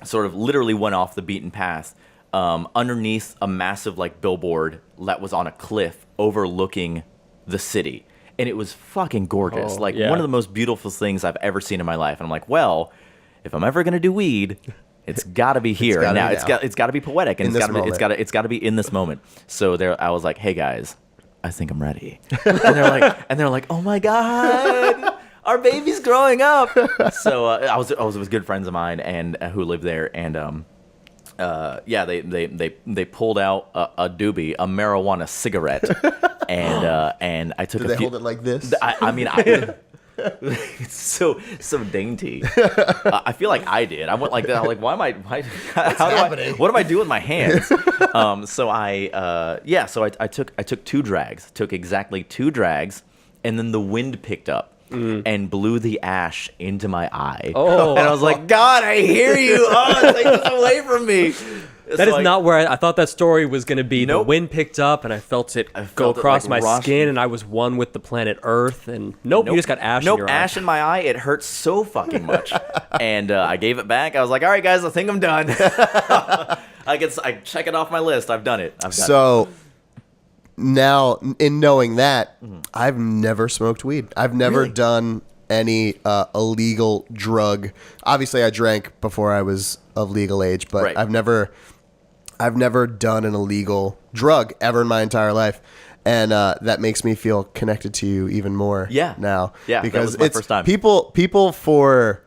sort of literally went off the beaten path underneath a massive like billboard that was on a cliff overlooking the city, and it was fucking gorgeous. Oh, like yeah. one of the most beautiful things I've ever seen in my life. And I'm like, well, if I'm ever gonna do weed, it's got to be here. gotta And now be now. it's got to be poetic, and In it's this got to moment. it's got to be in this moment. So there, I was like, hey guys, I think I'm ready. and they're like, oh my god, our baby's growing up. So I was with good friends of mine and who lived there, and yeah, they pulled out a doobie, a marijuana cigarette, and I took Did a they few. hold it like this? I mean, it's so dainty. I feel like I did. I went like that. I'm like, what am I doing with my hands? So I took 2 drags. Took exactly 2 drags, and then the wind picked up and blew the ash into my eye. Oh. And I was like, God, I hear you. Oh, take this away from me. That is not where I thought that story was going to be. The Nope. wind picked up, and I felt it go felt it, across like, my rush. skin, and I was one with the planet Earth. And nope, you just got ash in your ash eye. in my eye. It hurts so fucking much. And I gave it back. I was like, all right, guys, I think I'm done. I check it off my list. I've done it. I've done it. So now, in knowing that, I've never smoked weed. I've never Really? done any illegal drug. Obviously, I drank before I was of legal age, but Right. I've never done an illegal drug ever in my entire life. And that makes me connected connected to you even more. Yeah. Now, Yeah, that because was my it's first time. people for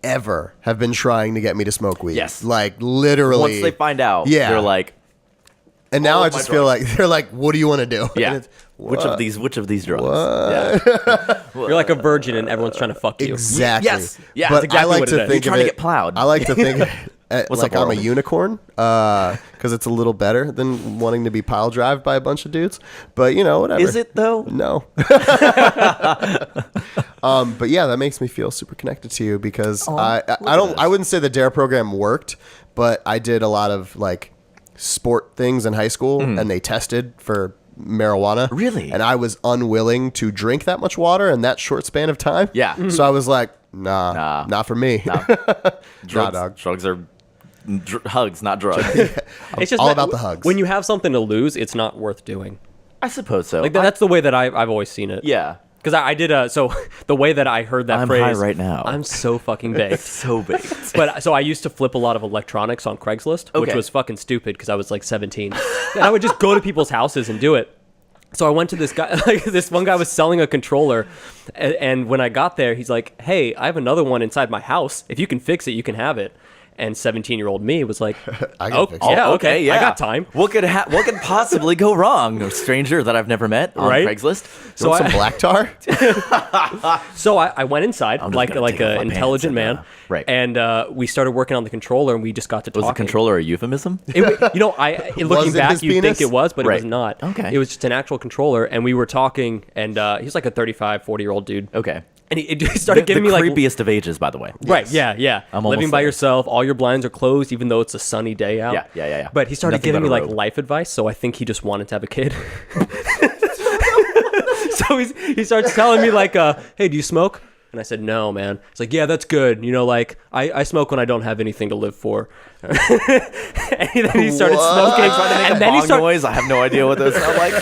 ever have been trying to get me to smoke weed. Yes. Like literally. Once they find out, Yeah. they're like, And now all I of my just feel drugs. like they're like, "What do you want to do?" yeah, And it's, which of these drugs? What? Yeah. You're like a virgin, and everyone's trying to fuck you. Exactly. Yes. Yeah, But that's exactly I like what it to is. think You're of trying to it- get plowed. I like to think What's like up, I'm a world? unicorn because it's a little better than wanting to be pile drive by a bunch of dudes. But you know, whatever. Is it though? No. But yeah, that makes me feel super connected to you because I wouldn't say the DARE program worked, but I did a lot of like sport things in high school and they tested for marijuana. Really? And I was unwilling to drink that much water in that short span of time. Yeah. So I was like, nah, not for me. Drugs, dog. drugs are hugs, not drugs. It's just all that about the hugs. When you have something to lose, it's not worth doing. I suppose so. Like that's the way that I've always seen it. yeah. Because I did so the way that I heard that I'm phrase. high right now. I'm so fucking baked. So big. But so I used to flip a lot of electronics on Craigslist, which Okay. was fucking stupid because I was like 17. And I would just go to people's houses and do it. So I went to this guy, like this one guy was selling a controller. And when I got there, he's like, hey, I have another one inside my house. If you can fix it, you can have it. And 17-year-old me was like, I can fix it. yeah, Oh, okay, I got time. What could possibly go wrong? A stranger that I've never met on Right? Craigslist. You want I- some black tar? So I went inside just like gonna take off an my intelligent pants and, man, right. And we started working on the controller, and we just got to Was the talking. controller a euphemism? Looking Was it back, his you'd think penis? it was, but it was Right. not. Okay. It was just an actual controller, and we were talking, and he's like a 35, 40-year-old dude. Okay. And he started giving the me like creepiest of ages, by the way. Right, yeah. I'm Living almost by there. yourself, all your blinds are closed, even though it's a sunny day out. Yeah. But he started Nothing giving but me a like robe. life advice, so I think he just wanted to have a kid. So he starts telling me like, hey, do you smoke? And I said, no, man. It's like, yeah, that's good. You know, like I smoke when I don't have anything to live for. And then he started smoking. And then he Bong started noise. I have no idea what those sound like.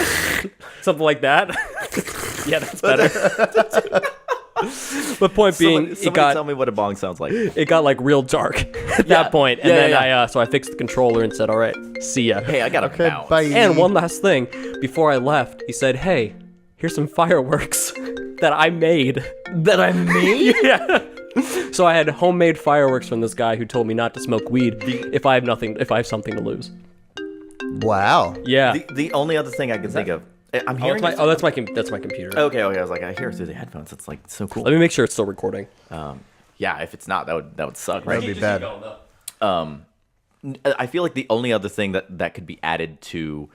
something like that. Yeah, that's better. But point being, Somebody tell me what a bong sounds like. it got like real dark at Yeah. that point. And Yeah, then yeah. so I fixed the controller and said, all right, see ya. Hey, I got a Okay, bounce. bye. And one last thing, before I left, he said, hey, here's some fireworks that I made. That I made? Yeah. So I had homemade fireworks from this guy who told me not to smoke weed if I have something to lose. Wow. Yeah. The only other thing I can think of. I'm Oh, hearing. that's my computer. Okay. I was like, I hear it through the headphones. It's like so cool. Let me make sure it's still recording. Yeah. If it's not, that would suck. That'd Right? be bad. I feel like the only other thing that could be added to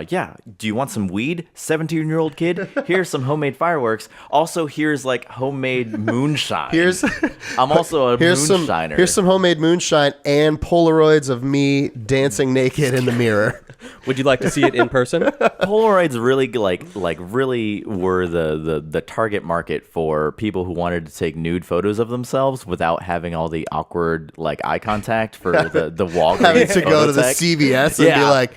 yeah, do you want some weed, 17-year-old kid? Here's some homemade fireworks. Also, here's like homemade moonshine. I'm also a moonshiner. Here's some homemade moonshine and Polaroids of me dancing naked in the mirror. Would you like to see it in person? Polaroids really really were the target market for people who wanted to take nude photos of themselves without having all the awkward like eye contact for the Walgreens. Having to go to the tech. CVS and be like,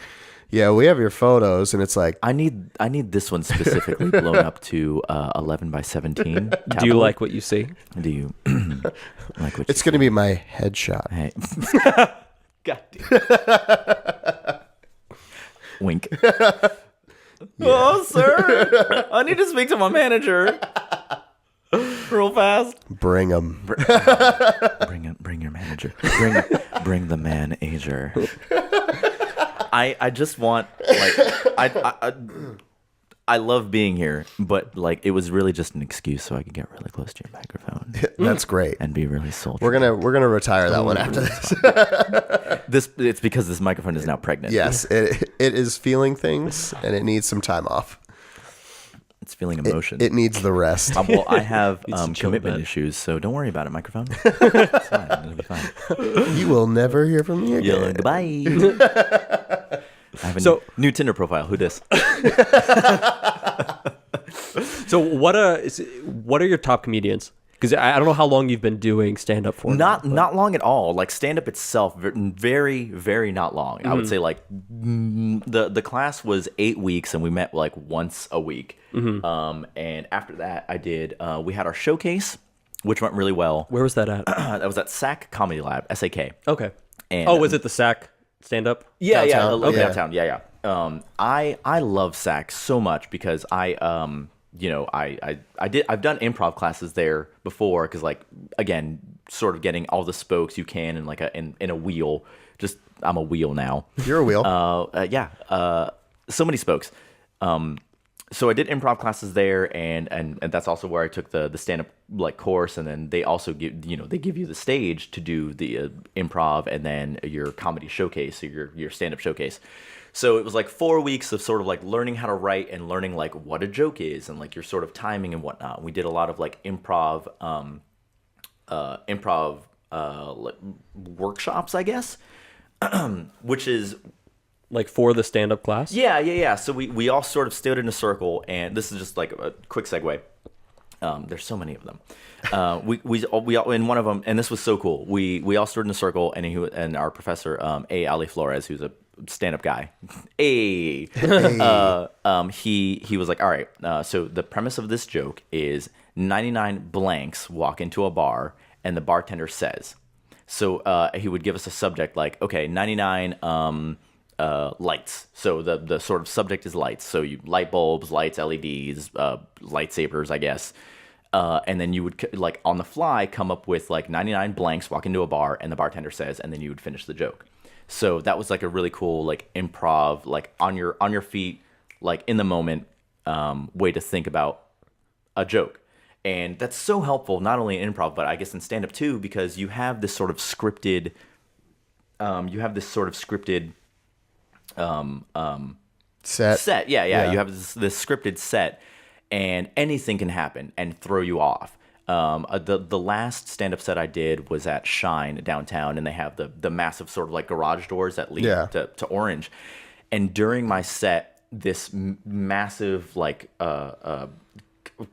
yeah, we have your photos, and it's like, I need this one specifically blown up to 11 by 17. Do you like what you see? Do you like what? it's going to be my headshot. Hey. God damn. Wink. Oh, sir, I need to speak to my manager. Real fast. Bring them. Bring your manager. Bring the manager. I just want I love being here, but like it was really just an excuse so I could get really close to your microphone. That's great. And be really sultry. We're gonna retire that one after this. It's because this microphone is now pregnant. Yes, it is feeling things, and it needs some time off. It's feeling emotion. It needs the rest. Well, I have chill commitment a bit. issues, so don't worry about it, microphone. It's fine. It'll be fine. You will never hear from me again. Yeah, goodbye. I have a new Tinder profile. Who dis? So what are your top comedians? Because I don't know how long you've been doing stand up for. Not long at all. Like stand up itself, very very not long. I would say like the class was 8 weeks and we met like once a week. And after that, I did. We had our showcase, which went really well. Where was that at? That was at SAC Comedy Lab, SAK. Okay. And, was it the SAC stand up? Yeah, Downtown? yeah, Okay. downtown. Yeah, yeah. I love SAC so much because I've done improv classes there before because like again sort of getting all the spokes you can in like in a wheel. Just I'm a wheel now. You're a wheel. So many spokes. So I did improv classes there, and that's also where I took the stand up like course, and then they also give you the stage to do the improv, and then your comedy showcase, or your stand up showcase. So it was like 4 weeks of sort of like learning how to write and learning like what a joke is and like your sort of timing and whatnot. We did a lot of like improv like workshops, I guess, which is. Like for the stand up class? Yeah. So we all sort of stood in a circle, and this is just like a quick segue. There's so many of them. We all in one of them, and this was so cool. We all stood in a circle, and our professor, Ali Flores, who's a stand-up guy, he was like, all right. So the premise of this joke is 99 blanks walk into a bar, and the bartender says. So he would give us a subject like, okay, 99. Lights. So the sort of subject is lights. So you light bulbs, lights, LEDs, lightsabers, I guess. And then you would like on the fly come up with like 99 blanks, walk into a bar, and the bartender says, and then you would finish the joke. So that was like a really cool like improv, like on your feet, like in the moment, way to think about a joke. And that's so helpful, not only in improv, but I guess in stand up too, because you have this sort of scripted. Set. Yeah. You have this scripted set, and anything can happen and throw you off. The last stand-up set I did was at Shine downtown, and they have the massive sort of like garage doors that lead to Orange. And during my set, this massive like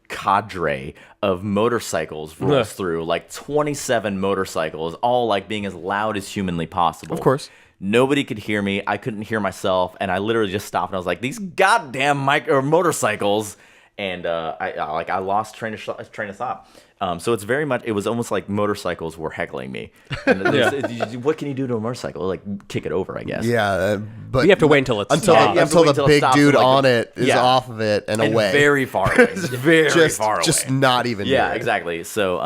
cadre of motorcycles rolls through, like 27 motorcycles, all like being as loud as humanly possible. Of course. Nobody could hear me. I couldn't hear myself, and I literally just stopped and I was like, "These goddamn motorcycles!" And I lost train of thought. So it's very much. It was almost like motorcycles were heckling me. And what can you do to a motorcycle? Like kick it over, I guess. Yeah, but you have to wait until it's stopped. until the big dude on it is off of it and away. Very far away. Very far away. Just not even. Yeah, near it. exactly. So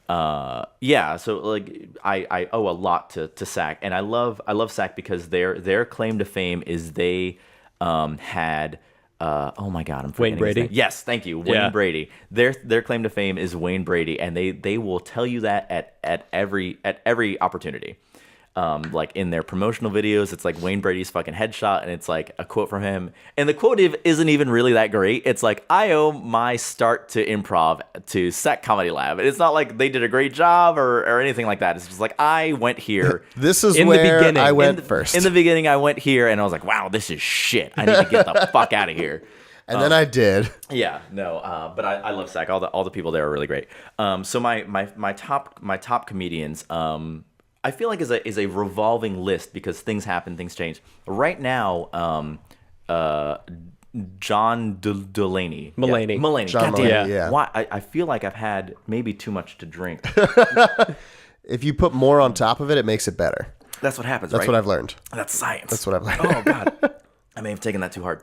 So like I owe a lot to SAC, and I love SAC because their claim to fame is they had. Oh my God, I'm forgetting Wayne Brady. his name. Yes, thank you, Wayne Brady. Their claim to fame is Wayne Brady, and they will tell you that at every opportunity. like in their promotional videos, it's like Wayne Brady's fucking headshot, and it's like a quote from him. And the quote isn't even really that great. It's like, I owe my start to improv to Sec Comedy Lab. And it's not like they did a great job or anything like that. It's just like, I went here. This is where I went first. In the beginning, I went here, and I was like, wow, this is shit. I need to get the fuck out of here. And then I did. Yeah, no, but I love Sec. All the people there are really great. So my top comedians, I feel like is a revolving list because things happen, things change. Right now, John Mulaney. Mulaney. John Mulaney, yeah. Why? I feel like I've had maybe too much to drink. If you put more on top of it, it makes it better. That's what happens, That's right? what I've learned. That's science. That's what I've learned. Oh, God. I may have taken that too hard.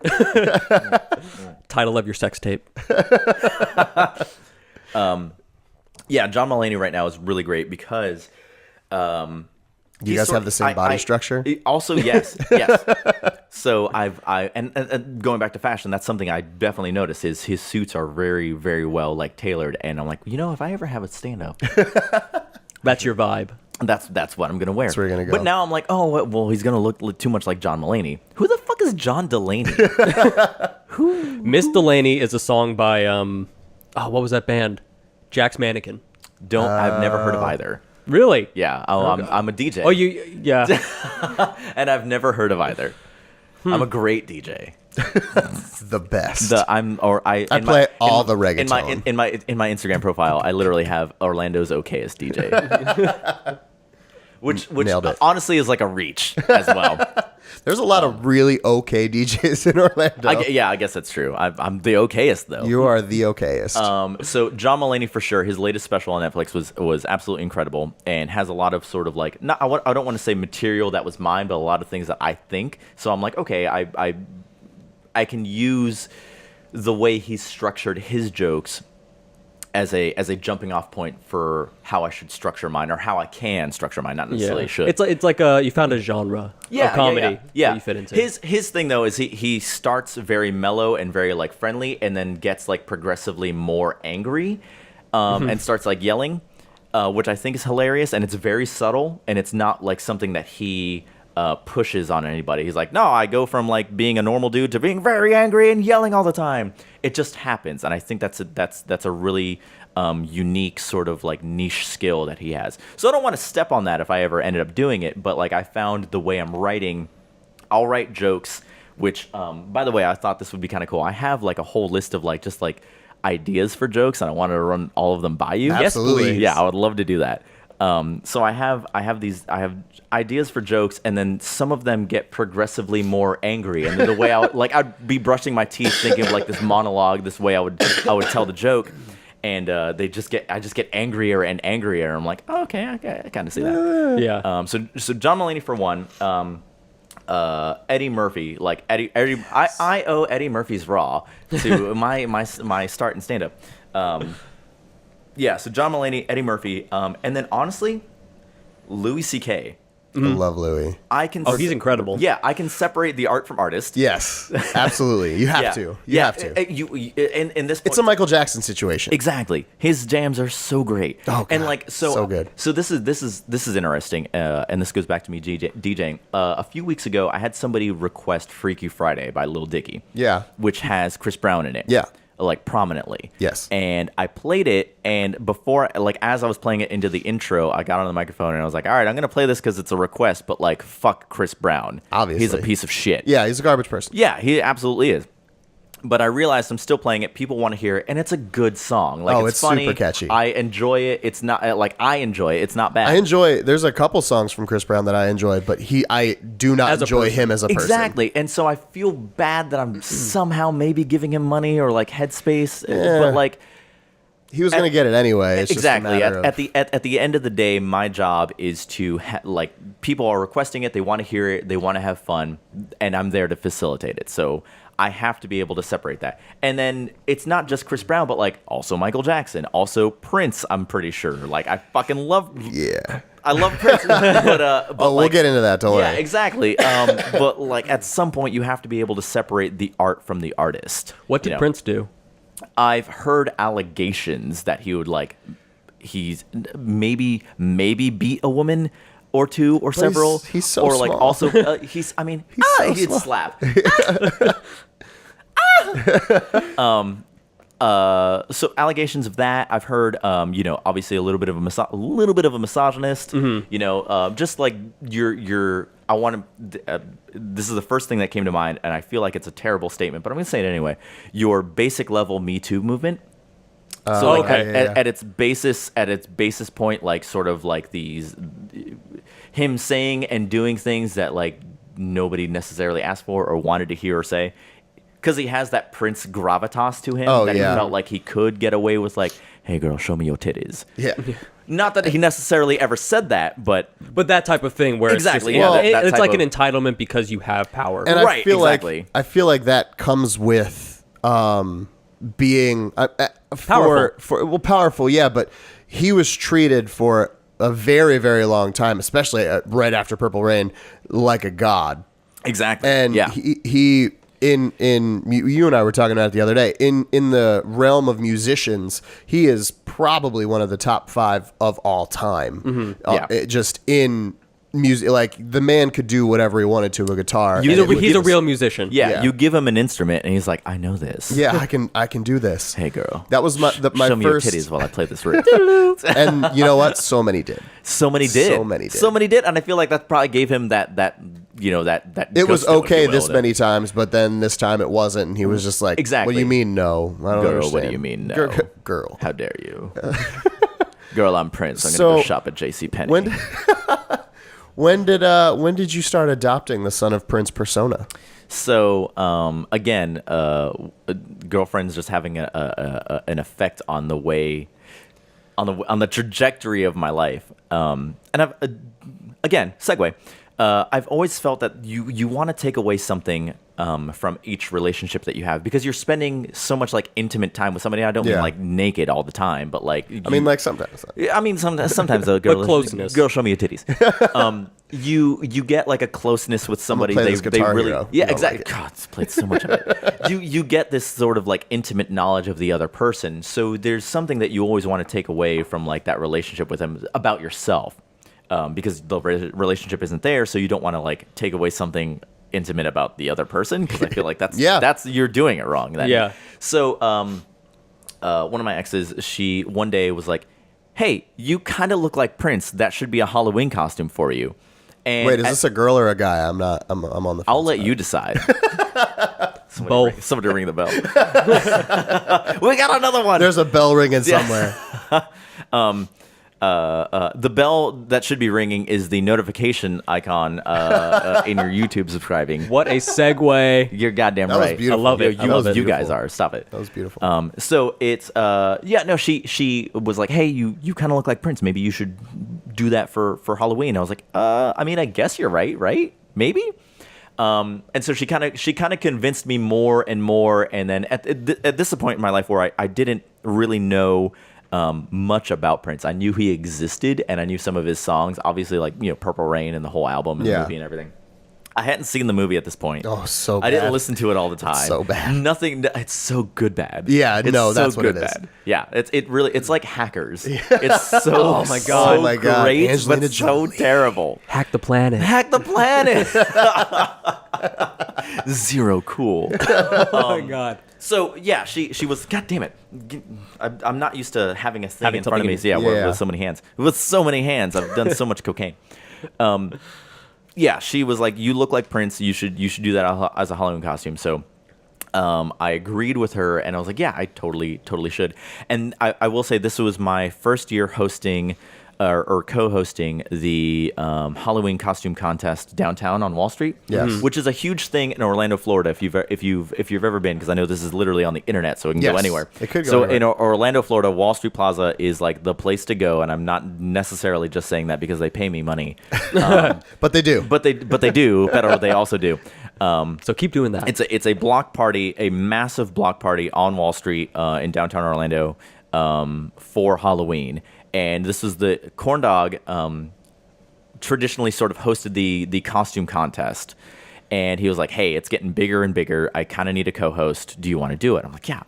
Title of your sex tape. Yeah, John Mulaney right now is really great because... Do you guys have the same body structure? Also, yes. So and going back to fashion, that's something I definitely noticed. His suits are very, very well like tailored, and I'm like, if I ever have a stand up, That's your vibe. that's what I'm gonna wear. That's where you're gonna go. But now I'm like, oh well, he's gonna look too much like John Mulaney. Who the fuck is John Delaney? Miss Delaney is a song by what was that band? Jack's Mannequin. I've never heard of either. Really? Yeah. Oh, I'm a DJ. Oh, yeah. And I've never heard of either. I'm a great DJ. The best. I play all the reggaeton. In my Instagram profile, I literally have Orlando's okayest DJ. which Nailed it. honestly is like a reach as well. There's a lot of really okay DJs in Orlando. I guess that's true. I'm the okayest though. You are the okayest. So John Mulaney for sure. His latest special on Netflix was absolutely incredible and has a lot of sort of like I don't want to say material that was mine, but a lot of things that I think. So I'm like, okay, I can use the way he's structured his jokes as a jumping off point for how I should structure mine or how I can structure mine, not necessarily should. It's like you found a genre of comedy that you fit into. His thing though is he starts very mellow and very like friendly and then gets like progressively more angry and starts like yelling, which I think is hilarious, and it's very subtle and it's not like something that he pushes on anybody. He's like, no, I go from like being a normal dude to being very angry and yelling all the time. It just happens, and I think that's a really unique sort of like niche skill that he has. So I don't want to step on that if I ever ended up doing it, but like I found the way I'm writing, I'll write jokes, which by the way, I thought this would be kind of cool. I have like a whole list of like just like ideas for jokes, and I wanted to run all of them by you. Absolutely. Yes, please. Yeah, I would love to do that. So I have ideas for jokes, and then some of them get progressively more angry. And the way I'd be brushing my teeth, thinking of like this monologue, this way I would tell the joke, and I just get angrier and angrier. I'm like, oh, okay, I kind of see that. Yeah. So John Mulaney for one. Eddie Murphy, like Eddie, I owe Eddie Murphy's Raw to my start in stand up. Yeah, so John Mulaney, Eddie Murphy, and then honestly, Louis C.K. I love Louis. He's incredible. Yeah, I can separate the art from artist. Yes, absolutely. You have to. You have to. In this, It's a Michael Jackson situation. Exactly. His jams are so great. Oh, God. And like so good. So this is interesting, and this goes back to me DJing. A few weeks ago, I had somebody request "Freaky Friday" by Lil Dicky. Yeah. Which has Chris Brown in it. Yeah. Like prominently. Yes. And I played it, and before, like as I was playing it into the intro, I got on the microphone and I was like, all right, I'm going to play this because it's a request, but like, fuck Chris Brown. Obviously. He's a piece of shit. Yeah, he's a garbage person. Yeah, he absolutely is. But I realized I'm still playing it. People want to hear it, and it's a good song. Like, it's funny. Super catchy. I enjoy it. It's not like I enjoy it. It's not bad. There's a couple songs from Chris Brown that I enjoy, but I do not enjoy him as a person. Exactly. And so I feel bad that I'm somehow maybe giving him money or like headspace, but like he was going to get it anyway. It's exactly. Just a matter At the end of the day, my job is to like people are requesting it. They want to hear it. They want to have fun, and I'm there to facilitate it. So I have to be able to separate that. And then it's not just Chris Brown, but like also Michael Jackson, also Prince, I'm pretty sure. Like I fucking love I love Prince. but we'll get into that, don't worry. Yeah, exactly. But like at some point you have to be able to separate the art from the artist. What did Prince do? I've heard allegations that he would like he's maybe beat a woman. or two or several. He's so or like small. also he's so he'd small. slap. So allegations of that I've heard, obviously a little bit of a misogynist, just like I want to, this is the first thing that came to mind, and I feel like it's a terrible statement, but I'm going to say it anyway. Your basic level Me Too movement. So like at its basis point, like sort of like him saying and doing things that like nobody necessarily asked for or wanted to hear or say. Because he has that Prince gravitas to him that he felt like he could get away with, like, hey, girl, show me your titties. Yeah. Not that he necessarily ever said that, but that type of thing where exactly, it's just, that it's type like of- an entitlement because you have power. And Right, exactly. I feel like that comes with being powerful, yeah, but he was treated for a very, very long time, especially right after Purple Rain, like a god. Exactly. And he in you and I were talking about it the other day. In the realm of musicians, he is probably one of the top 5 of all time. Just in music, like the man could do whatever he wanted to a guitar. He's a real musician. Yeah, you give him an instrument, and he's like, I know this. Yeah, I can do this. Hey, girl. That was my Show me first. your titties while I play this riff. And you know what? So many did. So many did, and I feel like that probably gave him that. It was gusto, if okay you will, this to- many times, but then this time it wasn't, and he was just like, Exactly. What do you mean no? I don't Girl, understand. what do you mean no? Girl. How dare you? Girl, I'm Prince. I'm So, gonna go shop at JCPenney. When did you start adopting the Son of Prince persona? So again, girlfriend's just having an effect on the way, on the trajectory of my life. And I've again segue. I've always felt that you want to take away something from each relationship that you have because you're spending so much like intimate time with somebody. I don't mean like naked all the time, but like Like sometimes. sometimes a girl, But closeness. Girl, show me your titties. You get like a closeness with somebody. play this They Guitar really Hero. yeah You don't exactly. like it. God, it's played so much of it. You get this sort of like intimate knowledge of the other person. So there's something that you always want to take away from like that relationship with them about yourself. Because the relationship isn't there, so you don't want to like take away something intimate about the other person because I feel like that's you're doing it wrong. Then. Yeah. So one of my exes, she one day was like, "Hey, you kind of look like Prince. That should be a Halloween costume for you." And Wait, is this a girl or a guy? I'm not. I'm on the. I'll fence let about you it. decide. Both. Somebody ring the bell. We got another one. There's a bell ringing somewhere. The bell that should be ringing is the notification icon in your YouTube subscribing. What a segue. You're goddamn That was right. beautiful. I love it. You, I love it. you guys Beautiful. are. Stop it. That was beautiful. So it's she was like, hey, you kind of look like Prince. Maybe you should do that for Halloween. I was like, I mean, I guess you're right? Maybe. And so she kind of convinced me more and more. And then at this point in my life where I didn't really know much about Prince. I knew he existed and I knew some of his songs, obviously like, Purple Rain and the whole album and the movie and everything. I hadn't seen the movie at this point. Oh, so bad. I didn't listen to it all the time. It's so bad. Nothing. It's so good bad. Yeah, it's no, that's so what good it is. bad. Yeah, it's like Hackers. It's so Oh my God. so Oh my God. great, Angelina but so Jolie. terrible. Hack the planet. Hack the planet. Zero cool. Oh my God. So yeah, she was. God damn it! I'm not used to having a thing Having in front of me. something So Yeah. with so many hands. With so many hands, I've done so much cocaine. Yeah, she was like, "You look like Prince. You should do that as a Halloween costume." So I agreed with her, and I was like, "Yeah, I totally should." And I will say this was my first year hosting or co-hosting the Halloween costume contest downtown on Wall Street, Yes. which is a huge thing in Orlando, Florida. If you've ever been, because I know this is literally on the internet, so it can go Yes, anywhere. it could go So anywhere. in Orlando, Florida, Wall Street Plaza is like the place to go, and I'm not necessarily just saying that because they pay me money, But they do. but they do, but they also do. So keep doing that. It's a block party, a massive block party on Wall Street in downtown Orlando for Halloween. And this was the Corn Dog traditionally sort of hosted the costume contest. And he was like, hey, it's getting bigger and bigger. I kind of need a co-host. Do you want to do it? I'm like, yeah,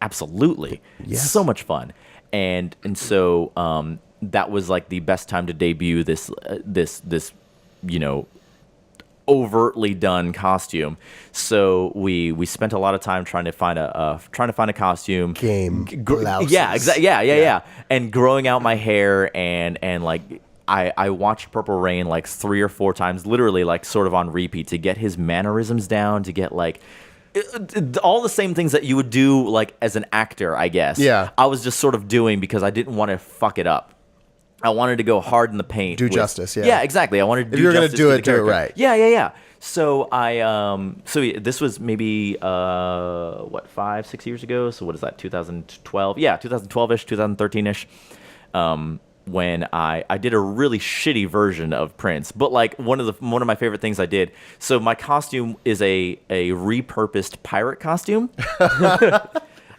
absolutely. Yes. So much fun. And so that was like the best time to debut this overtly done costume. So we spent a lot of time trying to find a costume. Yeah, exactly. Yeah. And growing out my hair and like I watched Purple Rain like 3 or 4 times, literally like sort of on repeat, to get his mannerisms down, to get like all the same things that you would do like as an actor, I guess. Yeah. I was just sort of doing because I didn't want to fuck it up. I wanted to go hard in the paint. Do justice, yeah. Yeah, exactly. I wanted to If you're justice going to the do it character. right. Yeah. So this was maybe 5-6 years ago. So what is that? 2012? Yeah, 2012ish, 2013ish. When I did a really shitty version of Prince, but like one of my favorite things I did. So my costume is a repurposed pirate costume.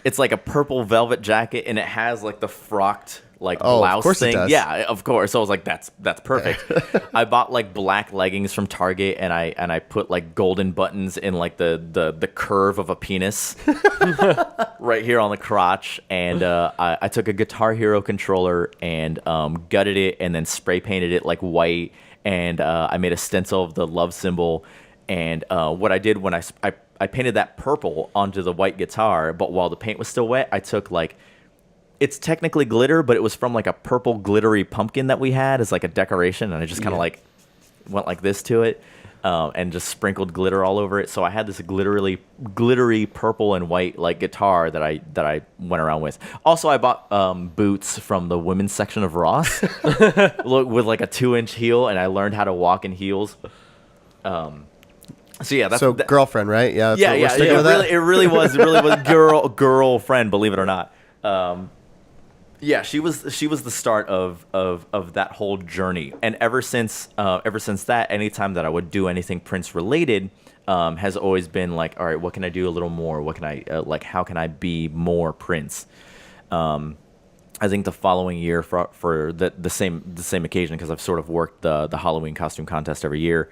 It's like a purple velvet jacket, and it has like the frocked like blouse thing. Yeah, of course. So I was like, that's perfect. I bought like black leggings from Target, and I put like golden buttons in like the curve of a penis right here on the crotch, and I took a Guitar Hero controller and gutted it, and then spray painted it like white, and I made a stencil of the love symbol. And what I did when I painted that purple onto the white guitar, but while the paint was still wet, I took like, it's technically glitter, but it was from like a purple glittery pumpkin that we had as like a decoration, and I just kind of like went like this to it, and just sprinkled glitter all over it. So I had this glittery purple and white like guitar that I went around with. Also, I bought boots from the women's section of Ross with like a 2-inch heel, and I learned how to walk in heels. So yeah, that's girlfriend, right? Yeah, yeah. It really was girlfriend, believe it or not. Yeah, she was the start of that whole journey, and ever since that, anytime that I would do anything Prince related, has always been like, all right, what can I do a little more? What can I how can I be more Prince? I think the following year for the same occasion, because I've sort of worked the Halloween costume contest every year.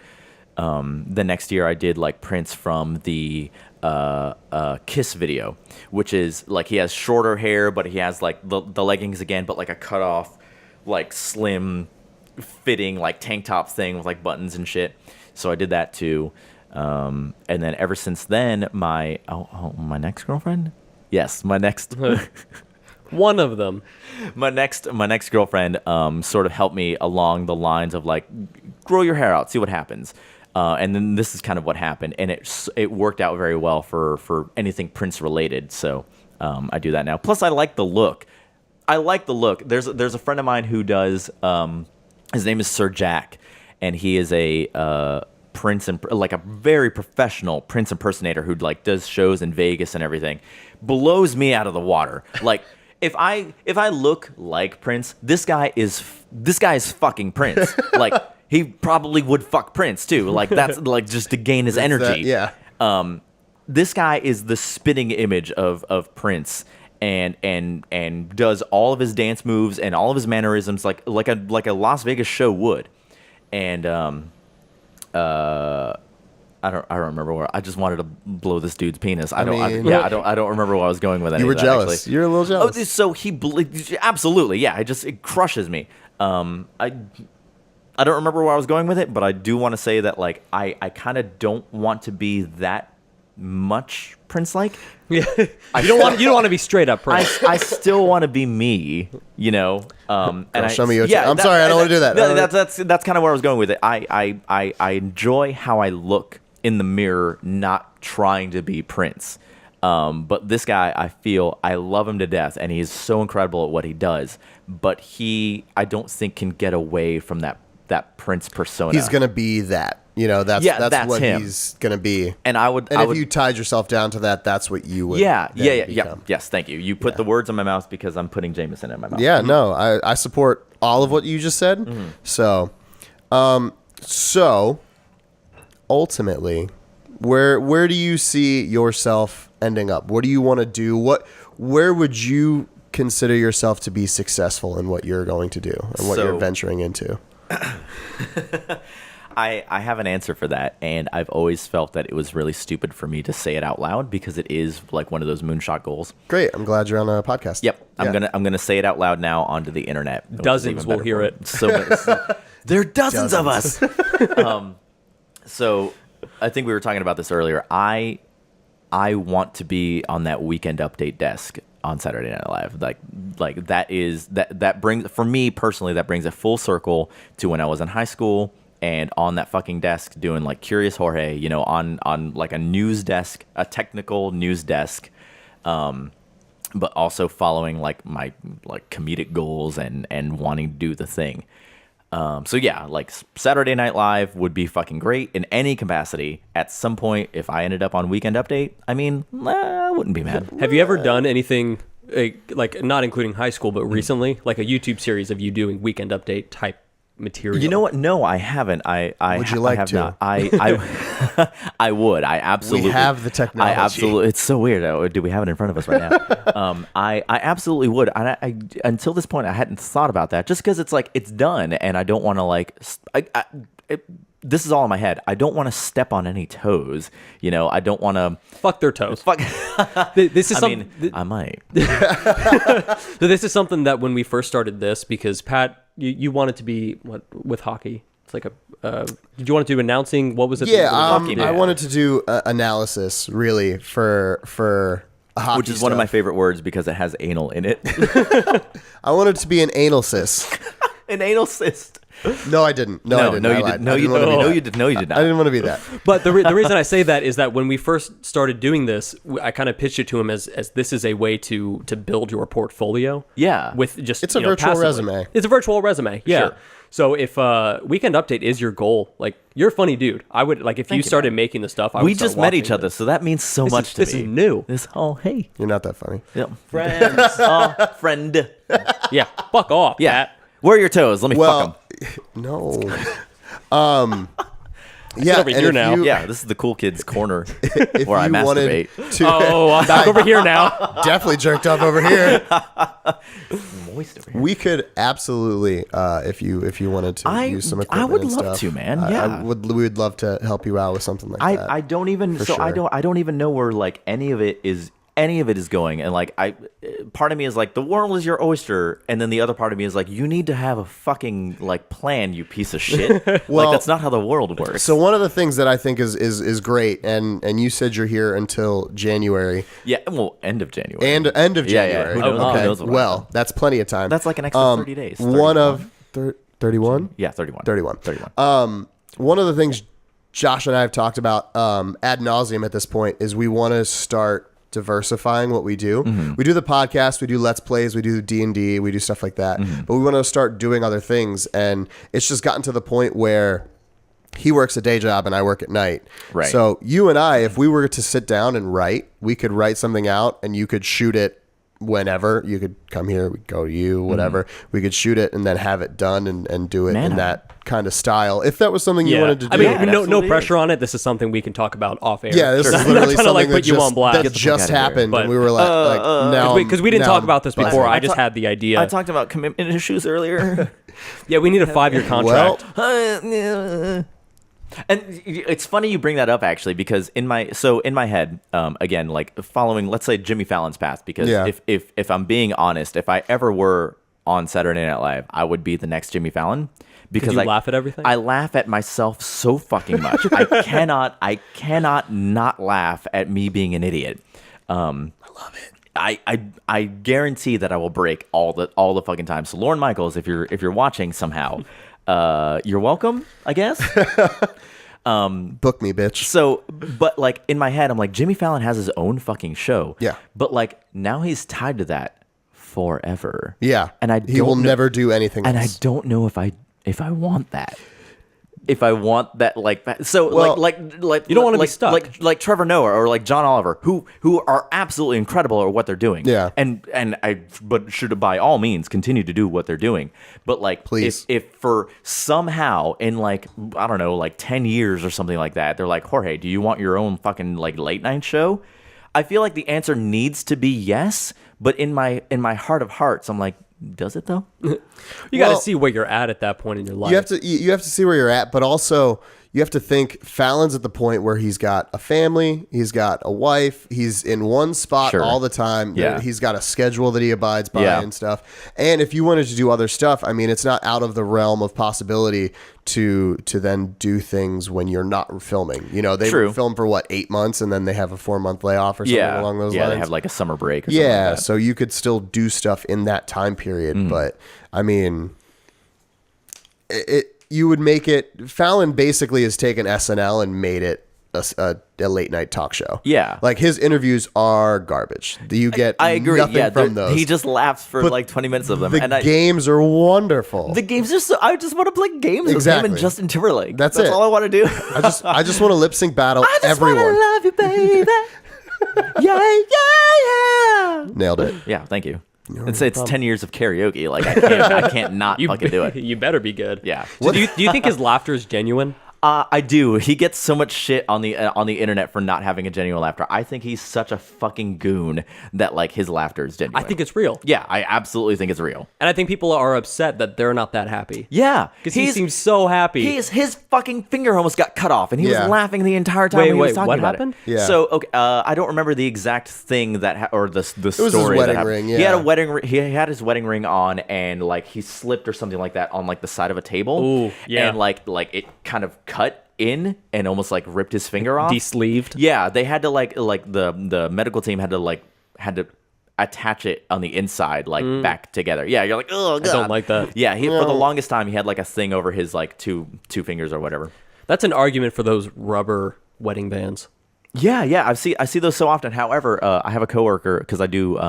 The next year I did like Prince from the Kiss video, which is like he has shorter hair, but he has like the leggings again, but like a cut off, like slim fitting like tank top thing with like buttons and shit. So I did that too. And then ever since then, my next girlfriend? Yes, my next one of them. My next girlfriend sort of helped me along the lines of like, grow your hair out, see what happens. And then this is kind of what happened, and it worked out very well for anything Prince related. So I do that now. Plus, I like the look. There's a friend of mine who does. His name is Sir Jack, and he is a Prince like a very professional Prince impersonator who like does shows in Vegas and everything. Blows me out of the water. Like if I look like Prince, this guy is fucking Prince. Like. He probably would fuck Prince too. Like that's like just to gain his energy. Yeah. This guy is the spitting image of Prince, and does all of his dance moves and all of his mannerisms like a Las Vegas show would. And I don't remember where. I just wanted to blow this dude's penis. I don't remember where I was going with it. You were jealous. Actually. You're a little jealous. Oh, so absolutely, yeah. It crushes me. I don't remember where I was going with it, but I do want to say that like I kind of don't want to be that much Prince-like. Yeah, you don't want to be straight up Prince. I still want to be me, you know. Show me your. I'm sorry, I don't want to do that. That's kind of where I was going with it. I enjoy how I look in the mirror, not trying to be Prince. But this guy, I love him to death, and he's so incredible at what he does. But I don't think can get away from that Prince persona. He's gonna be that. You know, that's what him. He's gonna be. And if you tied yourself down to that, that's what you would. Yeah. Yes, thank you. You put the words in my mouth because I'm putting Jameson in my mouth. Yeah, no, I support all of what you just said. Mm-hmm. So ultimately, where do you see yourself ending up? What do you want to do? Where would you consider yourself to be successful in what you're going to do and what you're venturing into? I have an answer for that, and I've always felt that it was really stupid for me to say it out loud because it is like one of those moonshot goals. Great. I'm glad you're on a podcast. Yep. Yeah. I'm gonna say it out loud now onto the internet. Dozens will hear it. There are dozens of us. So I think we were talking about this earlier. I want to be on that weekend update desk on Saturday Night Live. Like that brings, for me personally, that brings a full circle to when I was in high school and on that fucking desk doing like Curious Jorge, you know, on like a news desk, a technical news desk, but also following like my like comedic goals and wanting to do the thing. So yeah, like Saturday Night Live would be fucking great in any capacity. At some point, if I ended up on Weekend Update, I mean, I wouldn't be mad. Have you ever done anything like not including high school, but recently, like a YouTube series of you doing Weekend Update type material? You know what? No, I haven't. Would you like I have to? Not. I would. I absolutely. We have the technology. I absolutely. It's so weird. Do we have it in front of us right now? I absolutely would. And I until this point, I hadn't thought about that. Just because it's like it's done, and I don't want to like. This is all in my head. I don't want to step on any toes. You know, I don't want to fuck their toes. Fuck. This is I might. So this is something that when we first started this, because Pat, you wanted to be what with hockey? It's like did you want to do announcing? What was it? Yeah, hockey? I wanted to do analysis really for hockey, which is one of my favorite words because it has anal in it. I wanted to be an anal cyst. An anal cyst. No, I didn't. No, I didn't. No, you did. No, you did. No, you did not. I didn't want to be that. But the reason I say that is that when we first started doing this, I kind of pitched it to him as this is a way to build your portfolio. Yeah. With just it's a virtual resume. It's a virtual resume. Yeah. Sure. So if Weekend Update is your goal, like you're a funny dude. I would like if you started making the stuff. We just met each other, so that means so much to me. This is new. Hey, you're not that funny. Yep. Friends. Friend. Yeah. Fuck off. Yeah. Pat. Where are your toes? Let me fuck them. No. Yeah, over here now. Yeah, this is the cool kids corner where I masturbate. I'm back over here now. Definitely jerked off over here. Moist over here. We could absolutely, if you wanted to use some equipment. I would and love stuff. to, man. Yeah, we would love to help you out with something like that. I don't even. So sure. I don't even know where like any of it is going, and like part of me is like the world is your oyster, and then the other part of me is like you need to have a fucking like plan, you piece of shit. Well, like that's not how the world works. So one of the things that I think is great, and you said you're here until January. Yeah, well, end of January. And end of January. Who knows? Okay. Who knows Well, that's plenty of time. That's like an extra 30 days. 31. One of 31. Yeah, 31. 31. One of the things Josh and I have talked about ad nauseum at this point is we want to start diversifying what we do. Mm-hmm. We do the podcast, we do Let's Plays, we do D&D, we do stuff like that. Mm-hmm. But we want to start doing other things, and it's just gotten to the point where he works a day job and I work at night. Right. So you and I, if we were to sit down and write, we could write something out and you could shoot it whenever. You could come here, we'd go to you, whatever. We could shoot it and then have it done and do it in that kind of style. If that was something you wanted to do. I mean, no pressure on it. This is something we can talk about off air. Yeah, this is literally something like put you on blast. that just happened. But, and we were like now. Because we didn't talk about this before. I just had the idea. I talked about commitment issues earlier. Yeah, we need a 5-year contract. And it's funny you bring that up actually, because in my head, again, like following, let's say, Jimmy Fallon's path, because if I'm being honest, if I ever were on Saturday Night Live, I would be the next Jimmy Fallon. Because you laugh at everything? I laugh at myself so fucking much. I cannot not laugh at me being an idiot. I love it. I guarantee that I will break all the fucking time. So Lauren Michaels, if you're watching somehow, you're welcome, I guess. Book me, bitch. So, but like in my head, I'm like, Jimmy Fallon has his own fucking show. Yeah. But like now he's tied to that forever. Yeah. And he will never do anything else. And I don't know if I want that. If I want that, like, so, well, like, you don't want to be stuck, like Trevor Noah or like John Oliver, who are absolutely incredible at what they're doing. Yeah, but should by all means continue to do what they're doing. But like, please, if for somehow in like I don't know, like 10 years or something like that, they're like, Jorge, do you want your own fucking like late night show? I feel like the answer needs to be yes, but in my heart of hearts, I'm like, does it though? You got Well, to see where you're at that point in your life. You have to see where you're at, but also you have to think Fallon's at the point where he's got a family, he's got a wife, he's in one spot Sure. all the time. Yeah. He's got a schedule that he abides by Yeah. and stuff. And if you wanted to do other stuff, I mean, it's not out of the realm of possibility to then do things when you're not filming. You know, they True. film for 8 months and then they have a 4-month layoff or something along those lines. Yeah, they have like a summer break or something Yeah, like that. so you could still do stuff in that time period, but I mean, you would make it. Fallon basically has taken SNL and made it a late night talk show. Yeah. like his interviews are garbage. You get I agree. nothing Yeah, from those. he just laughs for But like 20 minutes of them. The And games are wonderful. the games are so. I just want to play games with him Exactly. and Justin Timberlake. That's That's it. all I want to do. I just want to lip sync battle I just everyone. want to love you, baby. yeah, yeah, yeah. Nailed it. Yeah, thank you. It's 10 years of karaoke. Like I can't not fucking do it. You better be good. Yeah. So do you think his laughter is genuine? I do. He gets so much shit on the internet for not having a genuine laughter. I think he's such a fucking goon that like his laughter is genuine. I think it's real. Yeah, I absolutely think it's real. And I think people are upset that they're not that happy. Yeah, Because he seems so happy. His fucking finger almost got cut off, and he Yeah. was laughing the entire time Wait, when he was wait, talking what about happened? it. Yeah. So okay, I don't remember the exact thing that or the was story. his that wedding happened. ring, He had yeah. a wedding. He had his wedding ring on, and like he slipped or something like that on like the side of a table. Ooh, yeah. And like it kind of cut in and almost like ripped his finger off. De-sleeved. Yeah, they had to like the medical team had to attach it on the inside like back together. Yeah, you're like, oh god, I don't like that. Yeah, for the longest time he had like a thing over his like two fingers or whatever. That's an argument for those rubber wedding bands. Yeah, I see those so often. However, I have a coworker because I do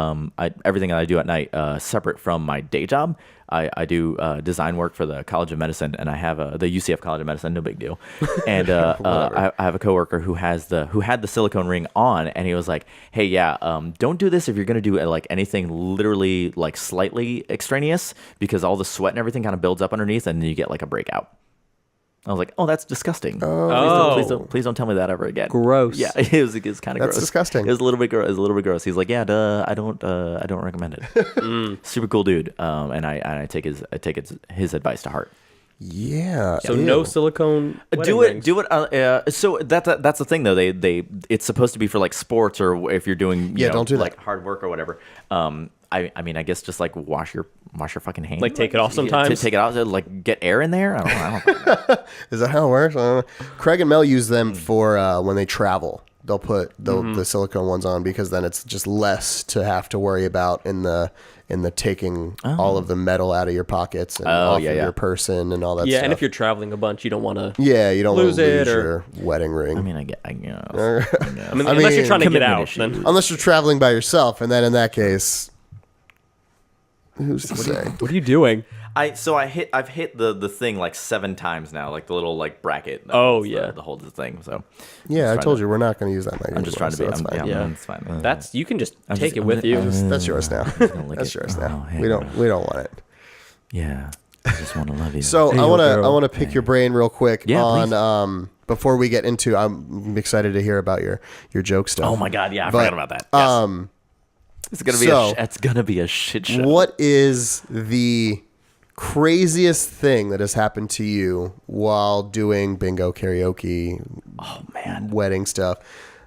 everything that I do at night separate from my day job. I do design work for the College of Medicine, and I have the UCF College of Medicine. No big deal. And I have a coworker who had the silicone ring on, and he was like, "Hey, yeah, don't do this if you're gonna do like anything literally like slightly extraneous, because all the sweat and everything kind of builds up underneath, and then you get like a breakout." I was like, "Oh, that's disgusting. Please don't tell me that ever again." Gross. Yeah, it was kind of gross. That's disgusting. It was a little bit gross. He's like, "Yeah, I don't recommend it." Super cool dude. And I take his advice to heart. Yeah. So ew. no silicone wedding rings. Do it. So that's the thing though. It's supposed to be for like sports or if you're doing don't do that. like hard work or whatever. I mean, I guess just like wash your fucking hands. Like, take it off sometimes? Take it off. Like get air in there. I don't know. Is that how it works? I don't know. Craig and Mel use them for when they travel. They'll put the silicone ones on because then it's just less to have to worry about in the taking all of the metal out of your pockets and off of your person and all that Yeah, stuff. and if you're traveling a bunch, you don't want to. you don't want lose to it lose or- your wedding ring. I mean, I guess. I mean, unless you're trying to get commitment out, issues. then Unless you're traveling by yourself, and then in that case, who's to say? what are you doing? I've hit the thing like 7 times now, like the little like bracket. That Oh, holds yeah. that holds the thing. So Yeah, I trying told to- you we're not going to use that mic. I'm just trying to be. That's I'm, fine. yeah, Yeah. it's fine. That's you can just I'm take just- it I'm with just- you. That's yours now. gonna lick That's it. yours now. Oh, hey, we don't want it. Yeah, I just want to love you. So Hey, I yo, want girl. to pick your brain real quick Yeah, on before we get into. I'm excited to hear about your joke stuff. oh my god, yeah, I But, forgot about that. Yes. It's gonna be it's gonna be a shit show. What is the craziest thing that has happened to you while doing bingo, karaoke, Oh man. wedding stuff?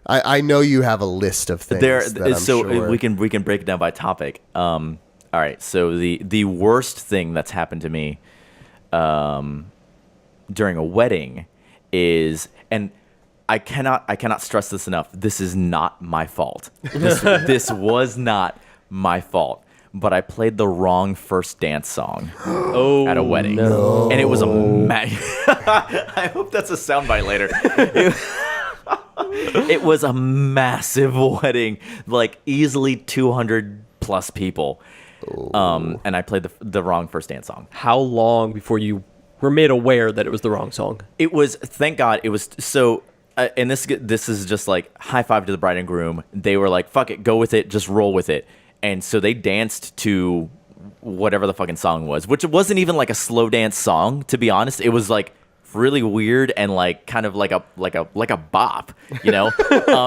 I know you have a list of things. that I'm sure. we can break it down by topic. All right. So the worst thing that's happened to me during a wedding is, and I cannot stress this enough. This is not my fault. This was not my fault. But I played the wrong first dance song at a wedding, and it was a I hope that's a soundbite later. It was a massive wedding, like easily 200 plus people, and I played the wrong first dance song. How long before you were made aware that it was the wrong song? It was, thank God, it was so. And this is just like high five to the bride and groom. They were like, "Fuck it, go with it, just roll with it." And so they danced to whatever the fucking song was, which wasn't even like a slow dance song, to be honest. It was like really weird and like kind of like a bop, you know.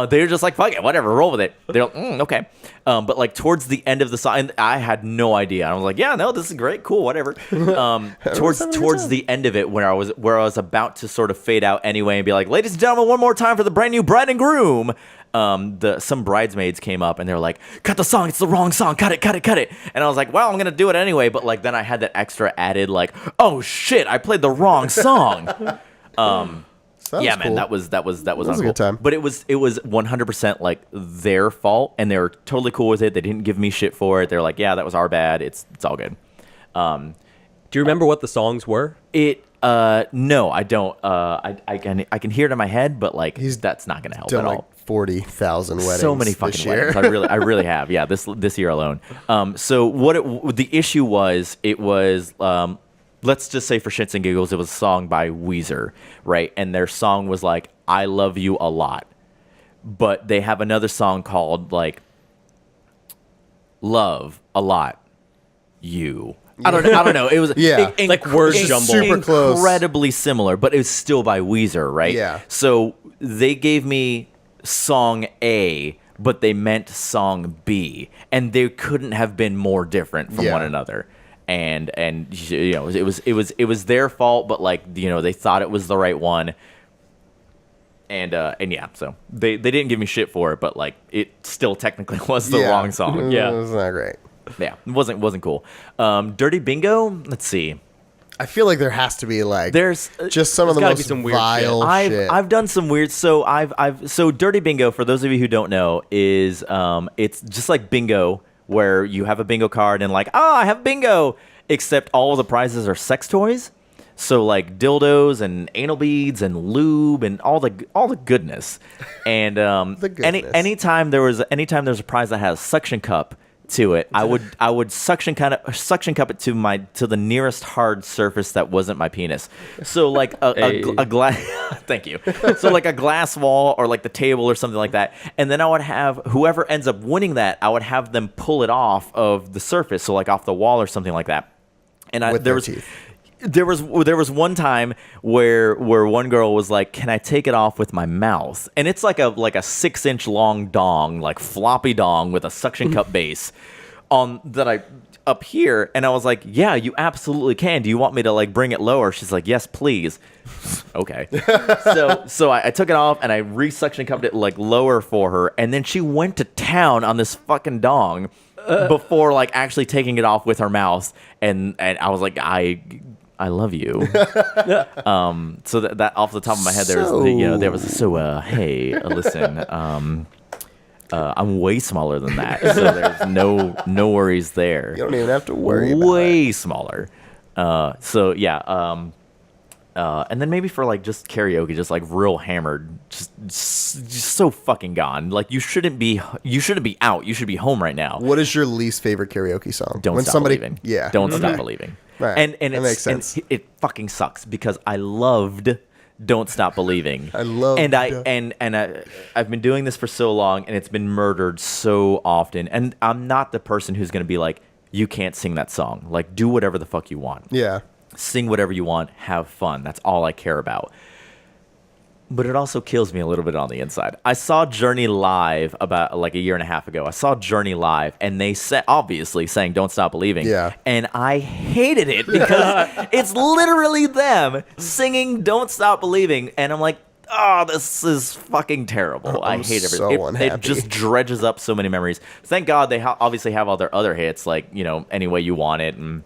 They're just like, fuck it, whatever, roll with it. They're like, okay. But like towards the end of the song, and I had no idea. I was like, yeah, no, this is great, cool, whatever. Towards the end of it, where I was about to sort of fade out anyway and be like, ladies and gentlemen, one more time for the brand new bride and groom. Some bridesmaids came up and they were like, cut the song, it's the wrong song, cut it. And I was like, well, I'm gonna do it anyway. But like then I had that extra added like, oh shit, I played the wrong song. Yeah, man, cool. that was a good time. But it was 100% like their fault, and they were totally cool with it. They didn't give me shit for it. They're like, yeah, that was our bad. It's all good. Do you remember what the songs were? No, I don't. I can hear it in my head, but like that's not gonna help at all. Like 40,000 weddings. So many fucking weddings. I really have. Yeah, this year alone. So the issue was, it was let's just say for shits and giggles, it was a song by Weezer, right? And their song was like, I love you a lot. But they have another song called like Love a Lot You. I don't know. It was like words jumbled. Super close. Incredibly similar, but it was still by Weezer, right? Yeah. So they gave me song A, but they meant song B, and they couldn't have been more different from one another. And you know, it was their fault, but like, you know, they thought it was the right one. And yeah, so they didn't give me shit for it, but like it still technically was the wrong song. Yeah, it was not great. Yeah, it wasn't cool. Dirty Bingo. Let's see. I feel like there has to be like There's just some of the gotta most be some weird vile shit. I've done some weird. So so Dirty Bingo, for those of you who don't know, is it's just like bingo, where you have a bingo card and like, I have bingo, except all of the prizes are sex toys. So like dildos and anal beads and lube and all the goodness. And The goodness. anytime there's a prize that has a suction cup to it, I would suction cup it to the nearest hard surface that wasn't my penis. So like a glass. Thank you. So like a glass wall or like the table or something like that, and then I would have whoever ends up winning that, I would have them pull it off of the surface, so like off the wall or something like that. And With their teeth. There was one time where one girl was like, "Can I take it off with my mouth?" And it's like a 6-inch long dong, like floppy dong with a suction cup base on that I up here, and I was like, "Yeah, you absolutely can. Do you want me to like bring it lower?" She's like, "Yes, please." Okay. So I took it off and I re-suction cupped it like lower for her, and then she went to town on this fucking dong before like actually taking it off with her mouth, and I was like, I love you. So that off the top of my head, hey, listen, I'm way smaller than that, so there's no worries there. You don't even have to worry about way smaller. So yeah, and then maybe for like just karaoke, just like real hammered, just so fucking gone. Like you shouldn't be out. You should be home right now. What is your least favorite karaoke song? Don't Stop Believing. Yeah. Don't Stop Believing. Right. And that makes sense. And it fucking sucks because I loved Don't Stop Believing. I've been doing this for so long, and it's been murdered so often. And I'm not the person who's going to be like, you can't sing that song. Like, do whatever the fuck you want. Yeah. Sing whatever you want. Have fun. That's all I care about. But it also kills me a little bit on the inside. I saw Journey live about like a year and a half ago. I saw Journey live, and they obviously sang Don't Stop Believing. Yeah. And I hated it because it's literally them singing Don't Stop Believing. And I'm like, oh, this is fucking terrible. I hate everything. It just dredges up so many memories. Thank God they obviously have all their other hits, like, you know, Any Way You Want It and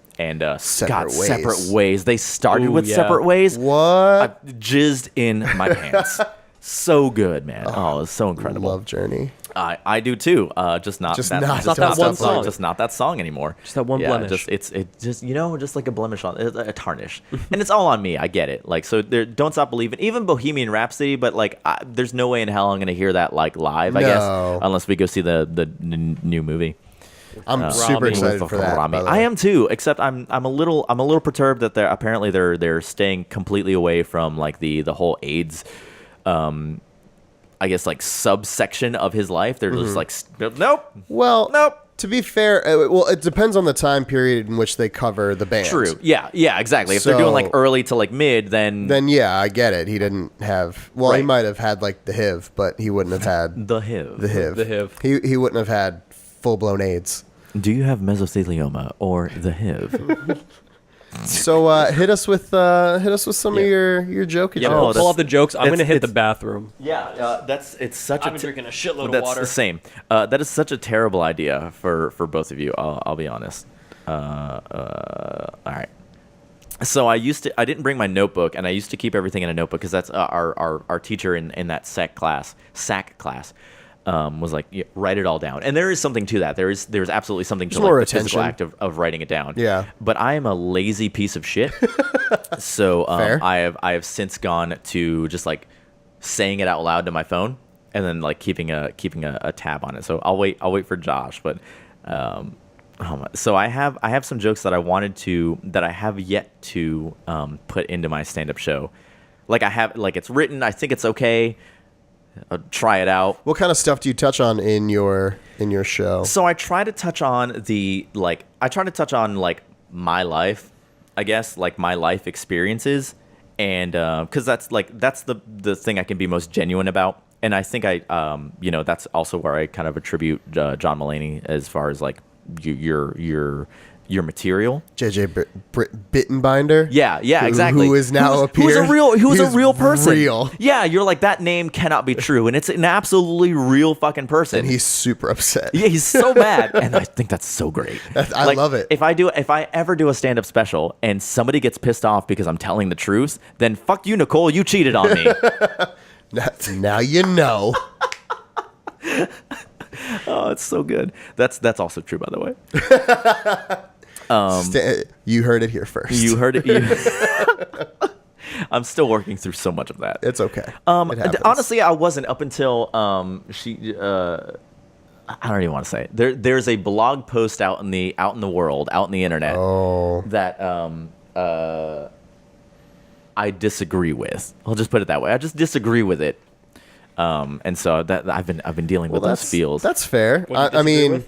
Separate Ways. They started with Separate Ways. What? I jizzed in my pants. So good, man. Oh, it's so incredible. Love Journey. I do too. Just not that one song. Just not that song anymore. Just that one blemish. Just you know, just like a blemish on a tarnish, and it's all on me. I get it. Like, so Don't Stop Believing, even Bohemian Rhapsody, but like, there's no way in hell I'm gonna hear that like live. I guess unless we go see the new movie. I'm super excited for that. I am too. Except I'm a little perturbed that they're staying completely away from like the whole AIDS. I guess like subsection of his life. They're just like, nope. Well, nope. To be fair, well, it depends on the time period in which they cover the band. True. Yeah, exactly. If they're doing like early to like mid, then yeah, I get it. He didn't have. Well, he might have had like the HIV, but he wouldn't have had the HIV. The HIV. He wouldn't have had full blown AIDS. Do you have mesothelioma or the HIV? So hit us with some of your joke. Yeah, pull off the jokes. I'm gonna hit the bathroom. Yeah, it's such. I've been drinking a shitload of that's water. The same. That is such a terrible idea for both of you. I'll be honest. All right. So I didn't bring my notebook, and I used to keep everything in a notebook because that's our teacher in that SAC class. Was like, write it all down, and there is something to that. There's absolutely something to like the physical act of writing it down. Yeah. But I am a lazy piece of shit, so I have since gone to just like saying it out loud to my phone, and then like keeping a tab on it. So I'll wait for Josh, but so I have some jokes that I have yet to put into my stand-up show. Like it's written. I think it's okay. Try it out. What kind of stuff do you touch on in your show? So I try to touch on my life, I guess, like my life experiences, and because that's the thing I can be most genuine about, and I think that's also where I kind of attribute John Mulaney as far as like your material. JJ Bittenbinder? Yeah, exactly. Who is now who's a real person. Real. Yeah, you're like, that name cannot be true, and it's an absolutely real fucking person. And he's super upset. Yeah, he's so mad, and I think that's so great. I love it. If I ever do a stand-up special and somebody gets pissed off because I'm telling the truth, then fuck you, Nicole, you cheated on me. Now you know. Oh, it's so good. That's also true, by the way. You heard it here first. You heard it. I'm still working through so much of that. It's okay. It happens. Honestly, I wasn't up until she. I don't even want to say it. There's a blog post out in the world, out in the internet, that I disagree with. I'll just put it that way. I just disagree with it. And so that I've been dealing with those feels. That's fair. I mean,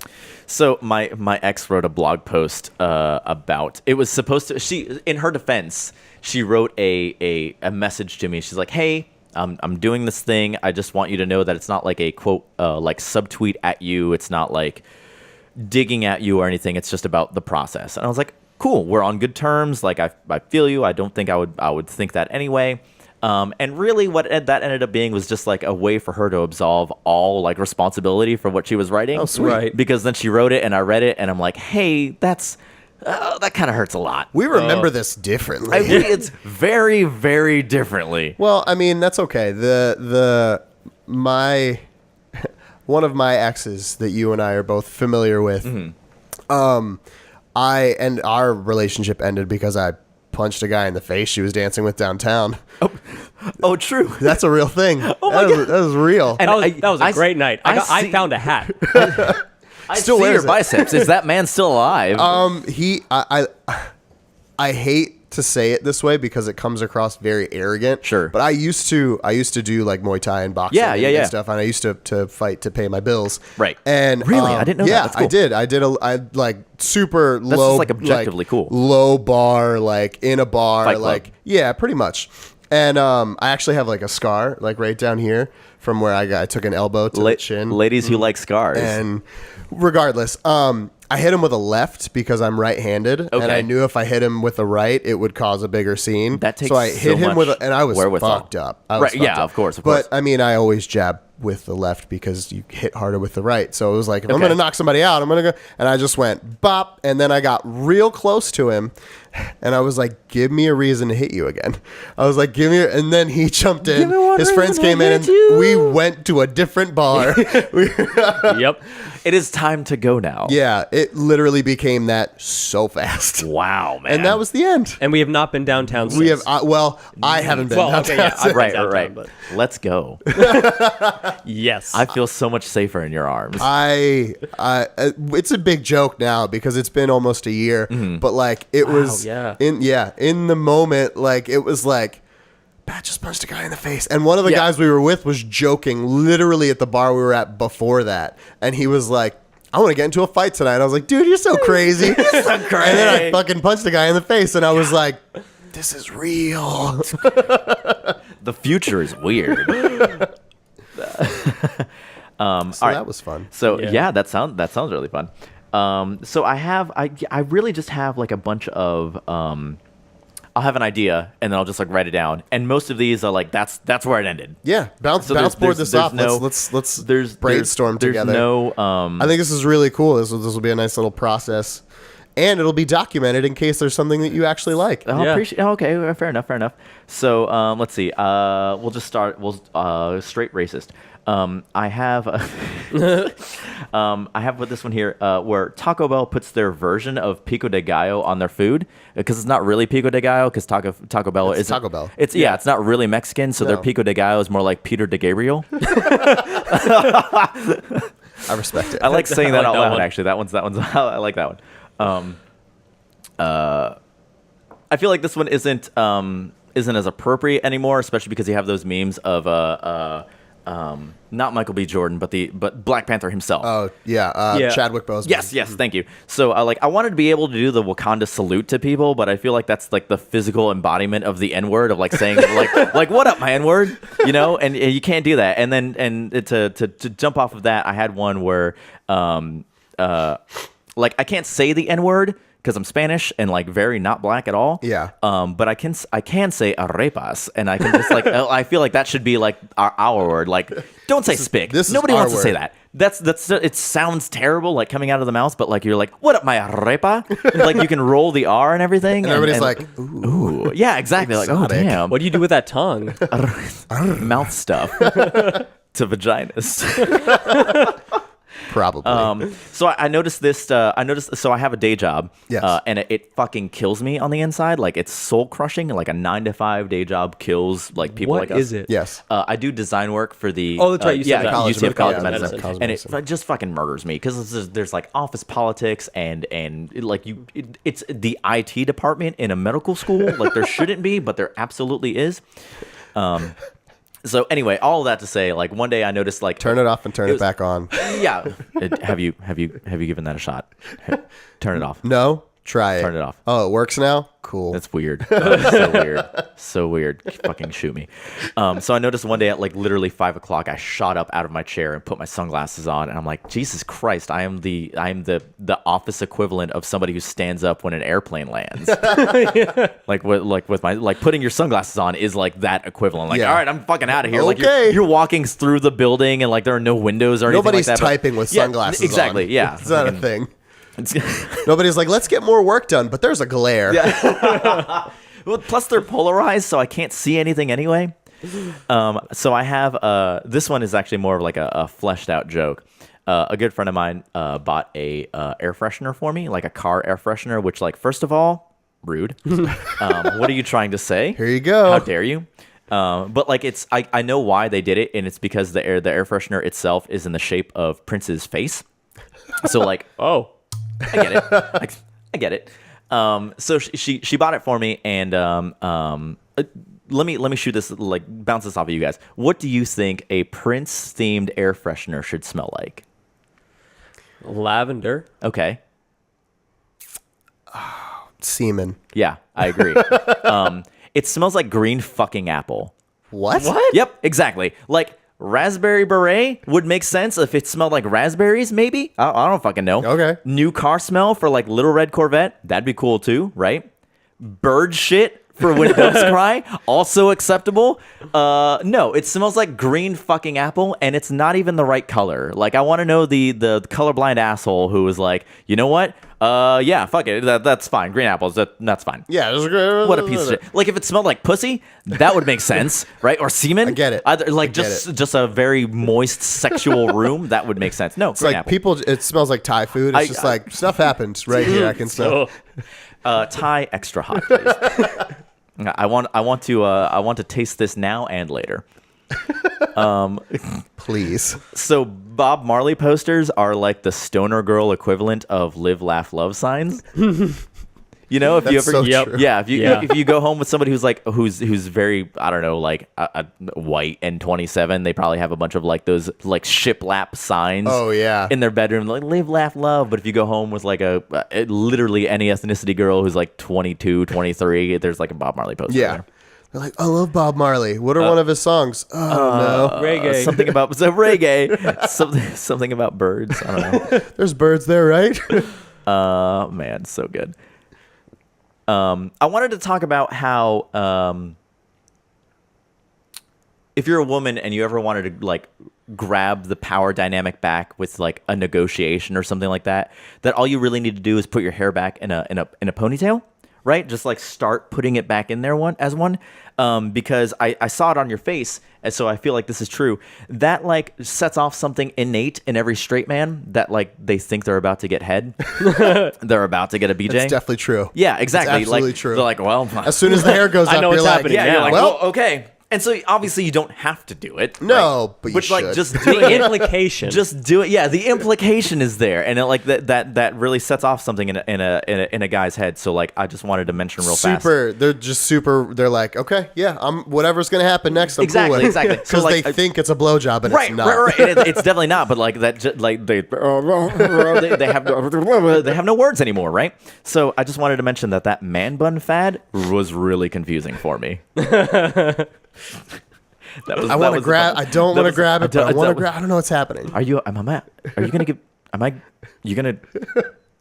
so my ex wrote a blog post about, it was supposed to, she, in her defense, she wrote a message to me. She's like, hey, I'm doing this thing. I just want you to know that it's not like a quote, like subtweet at you. It's not like digging at you or anything. It's just about the process. And I was like, cool, we're on good terms. Like I feel you. I don't think I would think that anyway. And really what that ended up being was just like a way for her to absolve all like responsibility for what she was writing. Oh, sweet. Right. Because then she wrote it and I read it and I'm like, hey, that kind of hurts a lot. We remember this differently. I mean, it's very, very differently. Well, I mean, that's okay. One of my exes that you and I are both familiar with, our relationship ended because I punched a guy in the face she was dancing with downtown. Oh, true. That's a real thing. Oh my God. That was real. And that was a great night. I found a hat. I Still see wears your it. biceps. Is that man still alive? I hate to say it this way because it comes across very arrogant. Sure. But I used to do like Muay Thai and boxing and stuff, and I used to fight to pay my bills. Right. And really, I didn't know that. Yeah, That's cool. I did. I like super That's low, just, like, objectively cool. Low bar, like in a bar, Fight like club. yeah, pretty much. And I actually have like a scar, like right down here, from where I took an elbow to the chin. Ladies who like scars. And regardless, I hit him with a left because I'm right-handed, and Okay. I knew if I hit him with a right, it would cause a bigger scene. That takes so I hit so him with, much and I was wherewithal. fucked up. Right, yeah, of course. But I mean, I always jab with the left because you hit harder with the right. So it was like, if I'm Okay. gonna knock somebody out, I'm gonna go, and I just went bop, and then I got real close to him, and I was like, give me a reason to hit you again. I was like, and then he jumped in. His friends came in, and we went to a different bar. Yep. It is time to go now. Yeah, it literally became that so fast. Wow, man. And that was the end. And we have not been downtown since. We have, I haven't been. Well, okay, yeah, I've been Right, downtown, right. but- Let's go. Yes. I feel so much safer in your arms. It's a big joke now because it's been almost a year, but like it was yeah. in the moment, like it was like, Pat just punched a guy in the face. And one of the guys we were with was joking literally at the bar we were at before that. And he was like, I want to get into a fight tonight. I was like, dude, you're so crazy. So great. And then I fucking punched the guy in the face, and I was like, this is real. The future is weird. So all right. that was fun. So Yeah. yeah, that sounds really fun. So I really just have like a bunch of I'll have an idea and then I'll just like write it down. And most of these are like that's where it ended. Yeah, bounce there's- board this there's off. no- Let's There's brainstorm there's together. No I think this is really cool. This will be a nice little process, and it'll be documented in case there's something that you actually like. I Yeah. appreciate. Okay, fair enough. So let's see. We'll just start. We'll straight racist. I have with this one here where Taco Bell puts their version of pico de gallo on their food because it's not really pico de gallo because Taco Bell is Taco Bell. It's it's not really Mexican, so their No. pico de gallo is more like Peter de Gabriel. I respect it. I like saying that like out that loud. one. Actually, that one's. I like that one. I feel like this one isn't as appropriate anymore, especially because you have those memes of not Michael B. Jordan, but Black Panther himself. Oh yeah, Yeah. Chadwick Boseman. Yes, thank you. So I wanted to be able to do the Wakanda salute to people, but I feel like that's like the physical embodiment of the N-word of like saying like what up, my N-word, you know, and you can't do that. And then to jump off of that, I had one where like I can't say the N-word because I'm Spanish and like very not black at all. Yeah. But I can say arepas, and I can just like I feel like that should be like our word. Like, don't say spick. this is Nobody our wants to say word. that. That's it sounds terrible like coming out of the mouth, but like you're like, what up, my arepa? Like you can roll the R and everything. And everybody's like, ooh. ooh, yeah, exactly. Like, oh Exotic. damn, What do you do with that tongue? mouth stuff to vaginas. Probably. So I noticed this. So I have a day job. Yes. And it fucking kills me on the inside. Like it's soul crushing. Like a 9-to-5 day job kills like people What like us. is it? Yes. I do design work for the. Oh, that's right, you said yeah, that. College UCF of College of Medicine. Medicine, College of and Medicine. it just fucking murders me because there's like office politics and like it's the IT department in a medical school. Like there shouldn't be, but there absolutely is. So anyway, all of that to say, like one day I noticed like Turn it off and turn it was- back on. yeah. Have you given that a shot? Turn it off. No, try it. Turn it off. Oh, it works now. Cool. That's weird. So weird. So weird. Fucking shoot me. So I noticed one day at like literally 5 o'clock, I shot up out of my chair and put my sunglasses on, and I'm like, Jesus Christ, I am the office equivalent of somebody who stands up when an airplane lands. Like with my like putting your sunglasses on is like that equivalent. Like, Yeah. all right, I'm fucking out of here. Like Okay. you're walking through the building and like there are no windows or anything Nobody's like that. but- typing with Yeah, sunglasses exactly. on. Yeah. It's not a Fucking- thing. it's- Nobody's like, let's get more work done, but there's a glare. Well, plus they're polarized, so I can't see anything anyway. So I have this one is actually more of like a fleshed out joke. A good friend of mine bought a air freshener for me, like a car air freshener. Which, like, first of all, rude. What are you trying to say? Here you go. How dare you? But like it's I know why they did it, and it's because the air freshener itself is in the shape of Prince's face. So like Oh, I get it. I get it. So she bought it for me, and let me shoot this, like bounce this off of you guys. What do you think a Prince themed air freshener should smell like? lavender. Okay. Semen. Yeah, I agree. It smells like green fucking apple. What? Yep, exactly. Like raspberry beret would make sense if it smelled like raspberries, maybe. I don't fucking know. Okay. New car smell for like Little Red Corvette. That'd be cool too, right? Bird shit for when doves cry, also acceptable. No, it smells like green fucking apple, and it's not even the right color. Like I want to know the colorblind asshole who was like, you know what? Yeah, fuck it. That's fine. Green apples. That's fine. Yeah. This is great. What a piece of shit. Like if it smelled like pussy, that would make sense, right? Or semen. I get it. Either, like I get just a very moist sexual room, that would make sense. No, It's like people. It smells like Thai food. It's just like stuff happens right here. I can smell. Thai extra hot, please. I want to taste this now and later. Please. So Bob Marley posters are like the stoner girl equivalent of live, laugh, love signs. You You know, if you That's ever, so true. yeah, if you Yeah. if you go home with somebody who's like who's very, I don't know, like white and 27, they probably have a bunch of like those like shiplap signs. Oh, yeah. in their bedroom, like live, laugh, love. But if you go home with like a literally any ethnicity girl who's like 22, 23, there's like a Bob Marley poster. Yeah. There. They're like, I love Bob Marley. What are one of his songs? Oh, no. Reggae. Something about reggae. something about birds. I don't know. There's birds there, right? Man, so good. I wanted to talk about how if you're a woman and you ever wanted to like grab the power dynamic back with like a negotiation or something like that, that all you really need to do is put your hair back in a ponytail, right? Just like start putting it back in there one. Because I saw it on your face, and so I feel like this is true. That like sets off something innate in every straight man that like they think they're about to get head, they're about to get a BJ. It's definitely true. Yeah, exactly. It's absolutely like, true. They're like, well, As soon as the hair goes I up, know you're what's like, happening yeah, now. you're like, Well- well, okay. And so obviously you don't have to do it. No, right? but you like should. just do The it. implication. Just do it. Yeah, the implication is there, and it, like that really sets off something in a guy's head. So like, I just wanted to mention real fast. They're just super. They're like, okay, yeah, whatever's gonna happen next. I'm Exactly, cool with it. exactly. So, Because like, they think it's a blowjob and Right, it's not. right. And it's definitely not. But like that, like they have no words anymore, right? So I just wanted to mention that man bun fad was really confusing for me. I want to grab. I don't want to grab it, but I want to grab. I don't know what's happening. Are you gonna give? You gonna?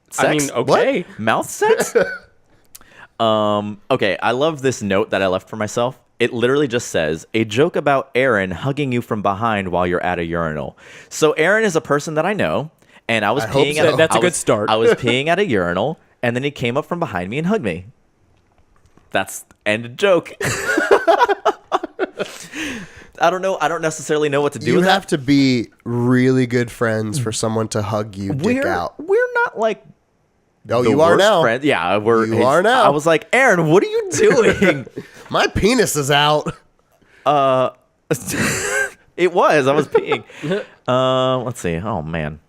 Sex? I mean, okay. Mouth sex? Okay, I love this note that I left for myself. It literally just says, a joke about Aaron hugging you from behind while you're at a urinal. So Aaron is a person that I know, and I was I hope peeing so. at That's a good start. I was peeing at a urinal, and then he came up from behind me and hugged me. That's end of joke. I don't know. I don't necessarily know what to do You with have that. to be really good friends for someone to hug you dick out. We're not like Oh, the you are worst now. friends. Yeah, You are now. I was like, Aaron, what are you doing? My penis is out. It was. I was peeing. Let's see. Oh man.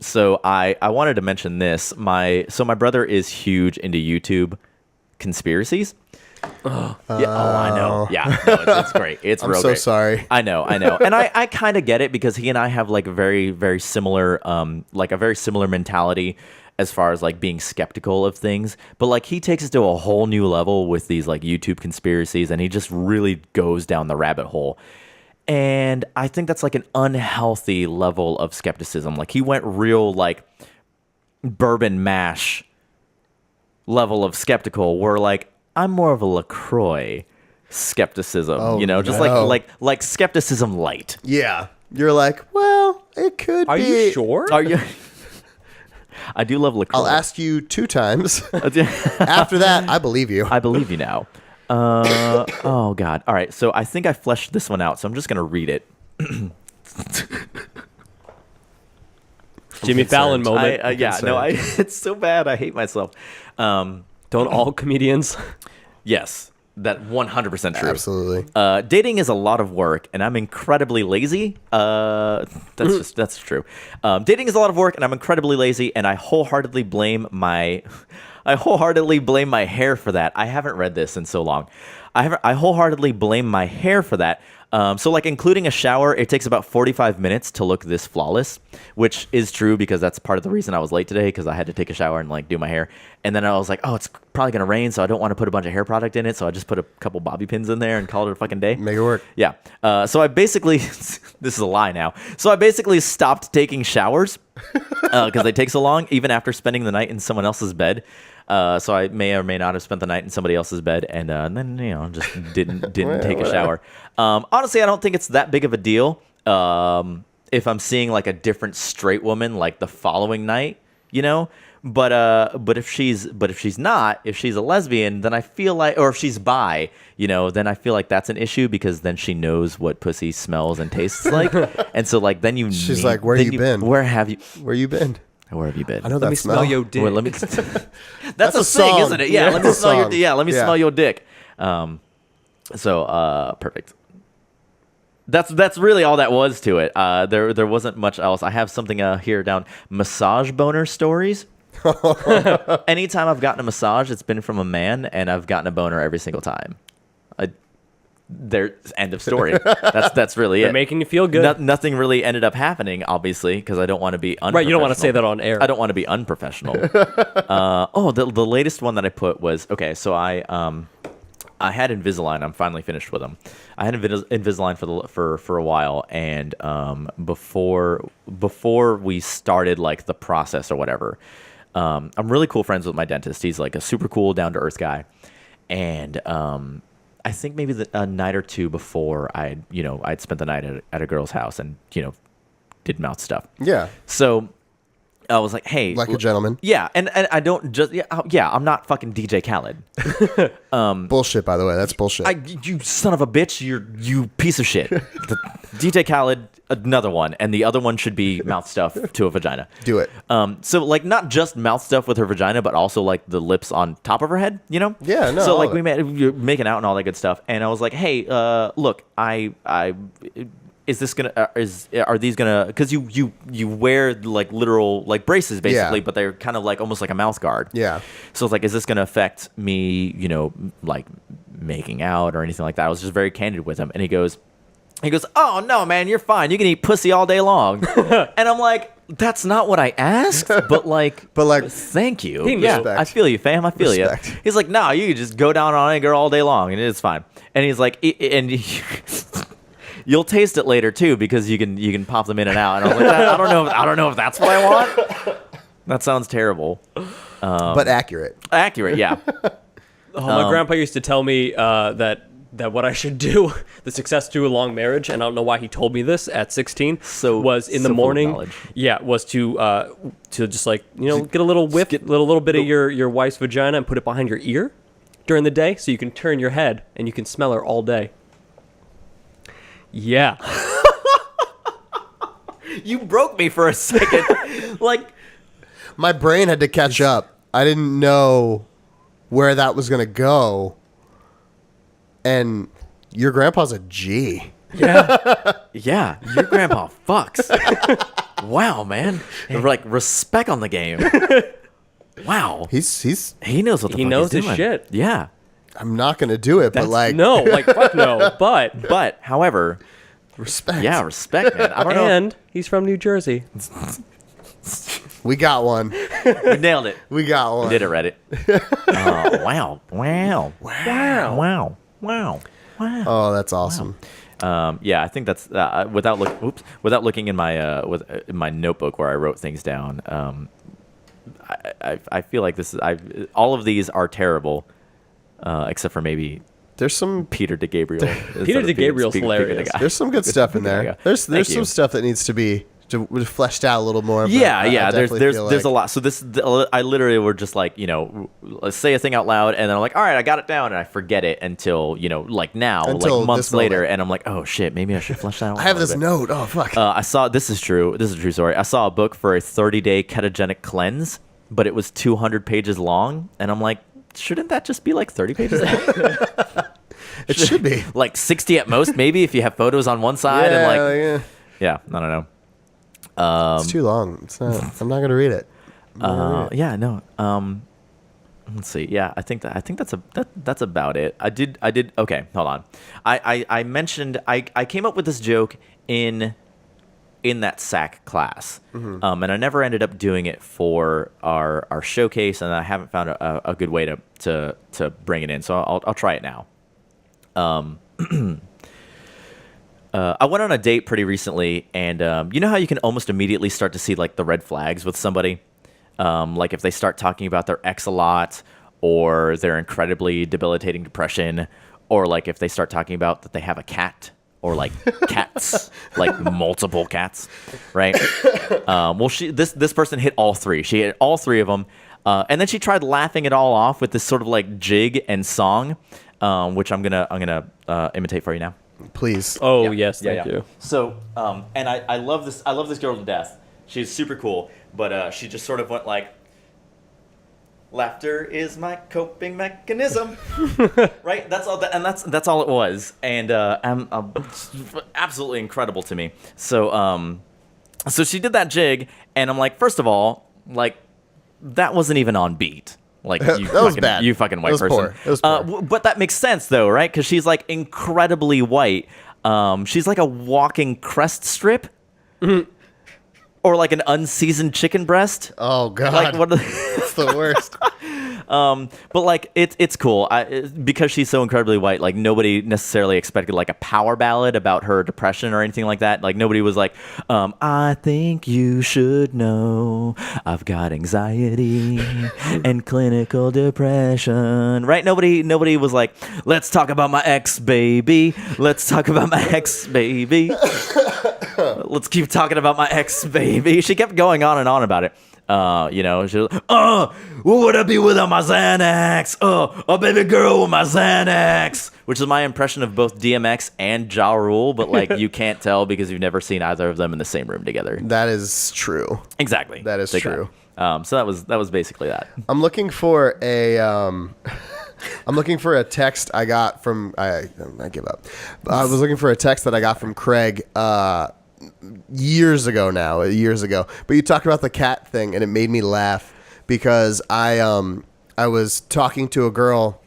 So I wanted to mention this. My brother is huge into YouTube conspiracies. Yeah. Oh, I know. Yeah. No, it's great. It's I'm real so great. sorry. I know. And I kind of get it because he and I have like a very similar mentality as far as like being skeptical of things. But like he takes it to a whole new level with these like YouTube conspiracies, and he just really goes down the rabbit hole. And I think that's like an unhealthy level of skepticism. Like he went real like bourbon mash level of skeptical, where like I'm more of a LaCroix skepticism, Oh, you know, just no. like skepticism light. Yeah. You're like, well, it could Are be. you sure? Are you? I do love LaCroix. I'll ask you 2 times. After that, I believe you. I believe you now. Oh God. All right. So I think I fleshed this one out. So I'm just gonna read it. Jimmy Fallon moment. It's so bad. I hate myself. Don't all comedians? Yes, that 100% true. Absolutely. Dating is a lot of work, and I'm incredibly lazy. That's true. Dating is a lot of work, and I'm incredibly lazy, and I wholeheartedly blame my hair for that. I haven't read this in so long. I wholeheartedly blame my hair for that. So like including a shower, it takes about 45 minutes to look this flawless, which is true because that's part of the reason I was late today, because I had to take a shower and like do my hair. And then I was like, oh, it's probably going to rain, so I don't want to put a bunch of hair product in it. So I just put a couple bobby pins in there and called it a fucking day. Make it work. Yeah. So I basically, this is a lie now. So I basically stopped taking showers because they take so long, even after spending the night in someone else's bed. So I may or may not have spent the night in somebody else's bed, and then just didn't take a shower. Honestly, I don't think it's that big of a deal. If I'm seeing like a different straight woman like the following night, But if she's a lesbian, then I feel like, or if she's bi, then I feel like that's an issue, because then she knows what pussy smells and tastes like, and so like then She's like, where you been? Where have you? Where you been? Where have you been? I know Let that me smell your dick. Well, let me. That's a a thing, song. isn't it? Yeah. Yeah, Let me it's a smell your. song. Yeah. Let me Yeah. smell your dick. Perfect. That's really all that was to it. There wasn't much else. I have something here down. Massage boner stories. Anytime I've gotten a massage, it's been from a man, and I've gotten a boner every single time. There's end of story. That's really They're it. making you feel good. Nothing really ended up happening, obviously, because I don't want to be unprofessional. Right, you don't want to say that on air. I don't want to be unprofessional. The latest one that I put was, okay, so I had Invisalign. I'm finally finished with them. I had Invisalign for a while, and before we started like the process or whatever, I'm really cool friends with my dentist. He's like a super cool, down to earth guy, and I think maybe a night or two before I'd spent the night at a girl's house and did mouth stuff. Yeah. So I was like, hey, Like a gentleman. yeah, and I don't just I'm not fucking DJ Khaled. Bullshit, by the way. That's bullshit. You son of a bitch, you piece of shit. DJ Khaled, another one, and the other one should be mouth stuff to a vagina. Do it. So like not just mouth stuff with her vagina, but also like the lips on top of her head, Yeah, no. So all like of we it. were making out and all that good stuff, and I was like, hey, look, is this gonna are these gonna, because you wear like literal like braces basically, Yeah. but they're kind of like almost like a mouth guard. Yeah. So it's like, is this gonna affect me, like making out or anything like that? I was just very candid with him, and he goes, oh no, man, you're fine. You can eat pussy all day long. And I'm like, that's not what I asked, but like, thank you. He Yeah, Respect. I feel you, fam. I feel Respect. you. He's like, no, you can just go down on a girl all day long, and it's fine. And he's like, you'll taste it later too, because you can pop them in and out. And I was like, I don't know if that's what I want. That sounds terrible. But accurate. Accurate, yeah. My grandpa used to tell me that what I should do, the success to a long marriage, and I don't know why he told me this at 16, was in the so full of morning. knowledge. Yeah, was to just like get a little whiff, little bit of your wife's vagina and put it behind your ear during the day, so you can turn your head and you can smell her all day. Yeah. You broke me for a second. Like, My brain had to catch up. I didn't know where that was going to go. And your grandpa's a G. yeah, your grandpa fucks. Wow, man. Like, respect on the game. Wow. He knows what the He fuck knows he's his doing. shit. Yeah. I'm not going to do it, but like No, like fuck no. But However, respect. yeah, respect, man. I don't know. and he's from New Jersey. We got one. We nailed it. We got one. Did it, Reddit. Oh, wow. Wow. Wow. Wow. Wow. Wow. Oh, that's awesome. Yeah, I think that's without looking in my in my notebook where I wrote things down. I feel like all of these are terrible, except for maybe There's some Peter DeGabriel. Peter DeGabriel's hilarious. there's some good stuff in There you there. go. There's Thank some you. stuff that needs to be fleshed out a little more. but Yeah, I yeah. definitely There's feel a like- lot. So I literally were just like, let's say a thing out loud, and then I'm like, all right, I got it down, and I forget it until like now, Until like months this later, moment. and I'm like, oh shit, maybe I should flesh that out. I have a this little bit. note. Oh fuck. I saw, this is true story. I saw a book for a 30-day ketogenic cleanse, but it was 200 pages long, and I'm like, shouldn't that just be like 30 pages long? It should be. Like 60 at most, maybe, if you have photos on one side, and like, yeah, I don't know. It's too long. It's not. I'm not gonna read it. Yeah, no. Let's see. Yeah, I think that's about it. I did. Okay, hold on. I mentioned I came up with this joke in that SAC class, and I never ended up doing it for our showcase, and I haven't found a good way to bring it in. So I'll try it now. I went on a date pretty recently, and you know how you can almost immediately start to see like the red flags with somebody, like if they start talking about their ex a lot, or their incredibly debilitating depression, or like if they start talking about that they have a cat, or like cats, like multiple cats, right? Well, this person hit all three. She hit all three of them, and then she tried laughing it all off with this sort of like jig and song, which I'm gonna imitate for you now. Please. Oh Yeah. yes, Yeah, thank yeah. you. So, and I love this. I love this girl to death. She's super cool, but she just sort of went like, "Laughter is my coping mechanism," right? That's all. That's all it was, and absolutely incredible to me. So, so she did that jig, and I'm like, first of all, like, that wasn't even on beat. Like you That was bad. You fucking white It was person. poor. It was poor. But that makes sense though, right? Because she's like incredibly white. She's like a walking crest strip, or like an unseasoned chicken breast. Oh God, Like what? it's the worst. But like it's cool because she's so incredibly white. Like nobody necessarily expected like a power ballad about her depression or anything like that. Like nobody was like, I think you should know I've got anxiety and clinical depression. Right? Nobody was like, let's talk about my ex, baby. Let's talk about my ex, baby. Let's keep talking about my ex, baby. She kept going on and on about it. She was like, what would I be without my Xanax? A baby girl with my Xanax. Which is my impression of both DMX and Ja Rule, but like you can't tell because you've never seen either of them in the same room together. That is true. Exactly. That is true. So that was basically that. I'm looking for a text I got from I give up. I was looking for a text that I got from Craig years ago. But you talked about the cat thing and it made me laugh because I was talking to a girl.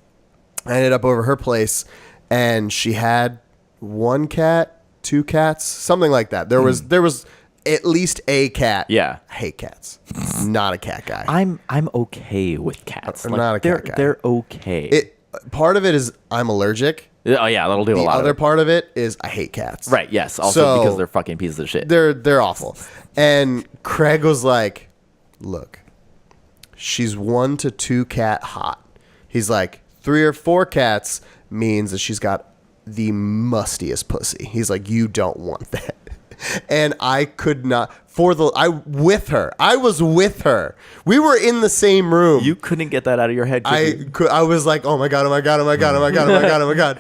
I ended up over her place and she had one cat, two cats, something like that. There was at least a cat. Yeah. I hate cats. Not a cat guy. I'm okay with cats. I'm not a cat guy. They're okay. Part of it is I'm allergic. Oh yeah, that'll do a The lot. other part of it is I hate cats. Right. Yes. Also So, because they're fucking pieces of shit. They're awful. And Craig was like, "Look, she's 1 to 2 cat hot." He's like, 3 or 4 cats means that she's got the mustiest pussy. He's like, "You don't want that." And I could not I was with her. We were in the same room. You couldn't get that out of your head. I was like, oh my God.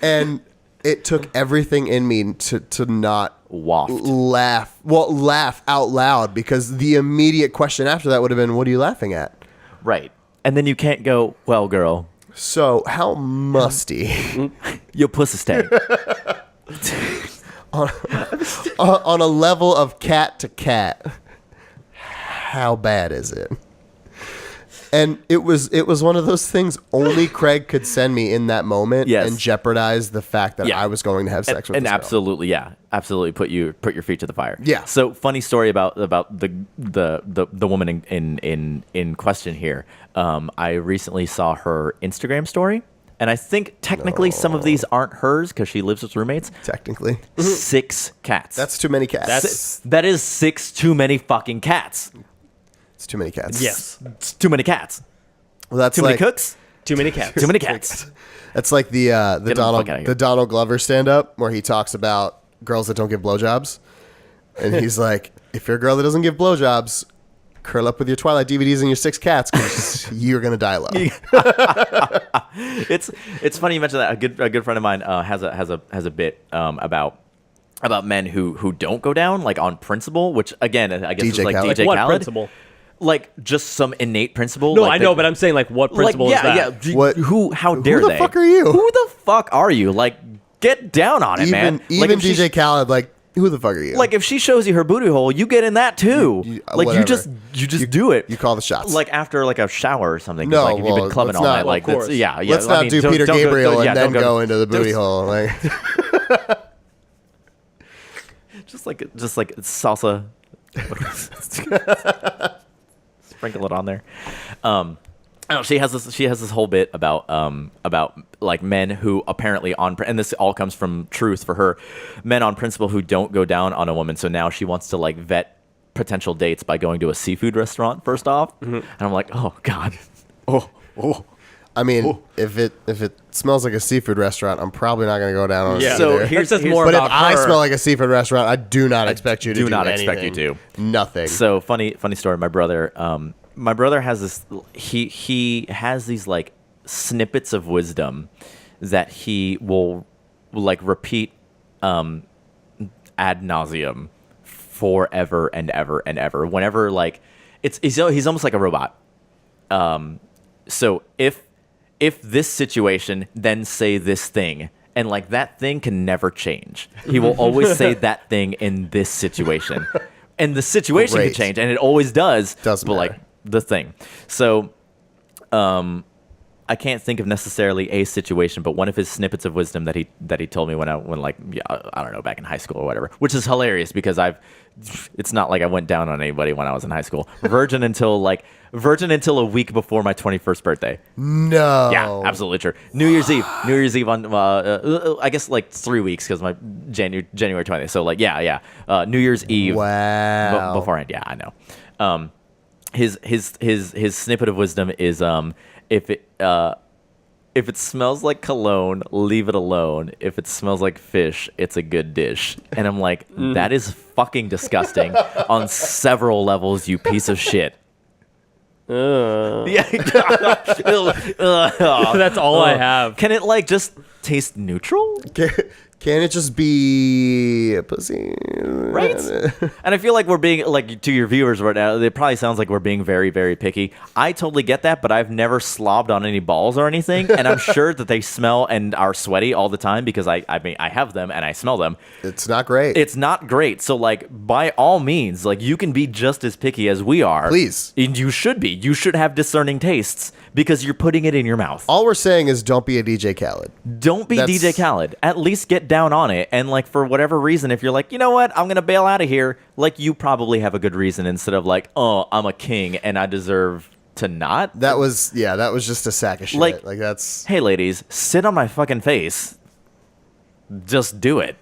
And it took everything in me to not laugh out loud because the immediate question after that would have been, what are you laughing at? Right. And then you can't go, well, girl. So how musty? Your pussy stank. On a level of cat to cat, how bad is it? And it was one of those things only Craig could send me in that moment and jeopardize the fact that I was going to have sex with this girl. Absolutely, absolutely put your feet to the fire. Yeah. So funny story about the woman in question here. I recently saw her Instagram story. And I think technically some of these aren't hers because she lives with roommates. Technically. 6 cats. That's too many cats. That is 6 too many fucking cats. It's too many cats. Yes. It's too many cats. Well, that's Too many cooks. Too many cats. Too many cats. That's like the fuck outta here. Donald Glover stand up where he talks about girls that don't give blowjobs, and he's like, if you're a girl that doesn't give blowjobs, curl up with your Twilight DVDs and your 6 cats because you're gonna die alone. It's funny you mentioned that. A good friend of mine has a bit about men who don't go down like on principle, which again I guess is like Khaled. DJ What Khaled. principle? Like just some innate principle. No, like I know, but I'm saying like what principle is that? Yeah. What- How dare the they? fuck are you? Who the fuck are you? Like, get down on it, man. Even Like, if DJ Khaled, like, who the fuck are you? Like if she shows you her booty hole, you get in that too. Like whatever. you just do it. You call the shots. Like after like a shower or something. 'Cause, No, like if you've well, been clubbing let's all not- night. Like of course. that's, yeah. Let's I not mean, do don't- Peter don't go- Gabriel don't- yeah, and then don't go into the booty hole. Like, just like salsa. Sprinkle it on there. I don't know, she has this whole bit about like men who apparently and this all comes from truth for her, men on principle who don't go down on a woman. So now she wants to like vet potential dates by going to a seafood restaurant first off. And I'm like, oh God. Oh. I mean, if it smells like a seafood restaurant, I'm probably not going to go down on Yeah. it. So either. here's That says more But if about I her. smell like a seafood restaurant, I do not expect you to do not anything. expect you to. Nothing. So funny story. My brother has this. He has these like snippets of wisdom that he will like repeat ad nauseum forever and ever and ever. Whenever like he's almost like a robot. So if this situation, then say this thing. And like that thing can never change. He will always say that thing in this situation. And the situation Great. can change, and it always does. Doesn't but matter. like the thing. So, I can't think of necessarily a situation, but one of his snippets of wisdom that he told me when I don't know, back in high school or whatever, which is hilarious because it's not like I went down on anybody when I was in high school. Virgin until a week before my 21st birthday. No. Yeah, absolutely true. New Year's Eve on I guess like 3 weeks because my January 20th. So like New Year's Eve. Wow. Beforehand, yeah, I know. His snippet of wisdom is if it smells like cologne, leave it alone. If it smells like fish, it's a good dish. And I'm like, that is fucking disgusting on several levels, you piece of shit. Yeah. That's all I have. Can it like just taste neutral? Can it just be a pussy? Right? And I feel like we're being, like, to your viewers right now, it probably sounds like we're being very, very picky. I totally get that, but I've never slobbed on any balls or anything, and I'm sure that they smell and are sweaty all the time because I mean, I have them and I smell them. It's not great. It's not great. So, like, by all means, like, you can be just as picky as we are. Please. And you should be. You should have discerning tastes because you're putting it in your mouth. All we're saying is don't be a DJ Khaled. Don't be That's- DJ Khaled. At least get down on it. And like for whatever reason, if you're like, you know what, I'm gonna bail out of here, like you probably have a good reason instead of like, oh, I'm a king and I deserve to not. That was just a sack of shit. Like that's hey ladies, sit on my fucking face. Just do it.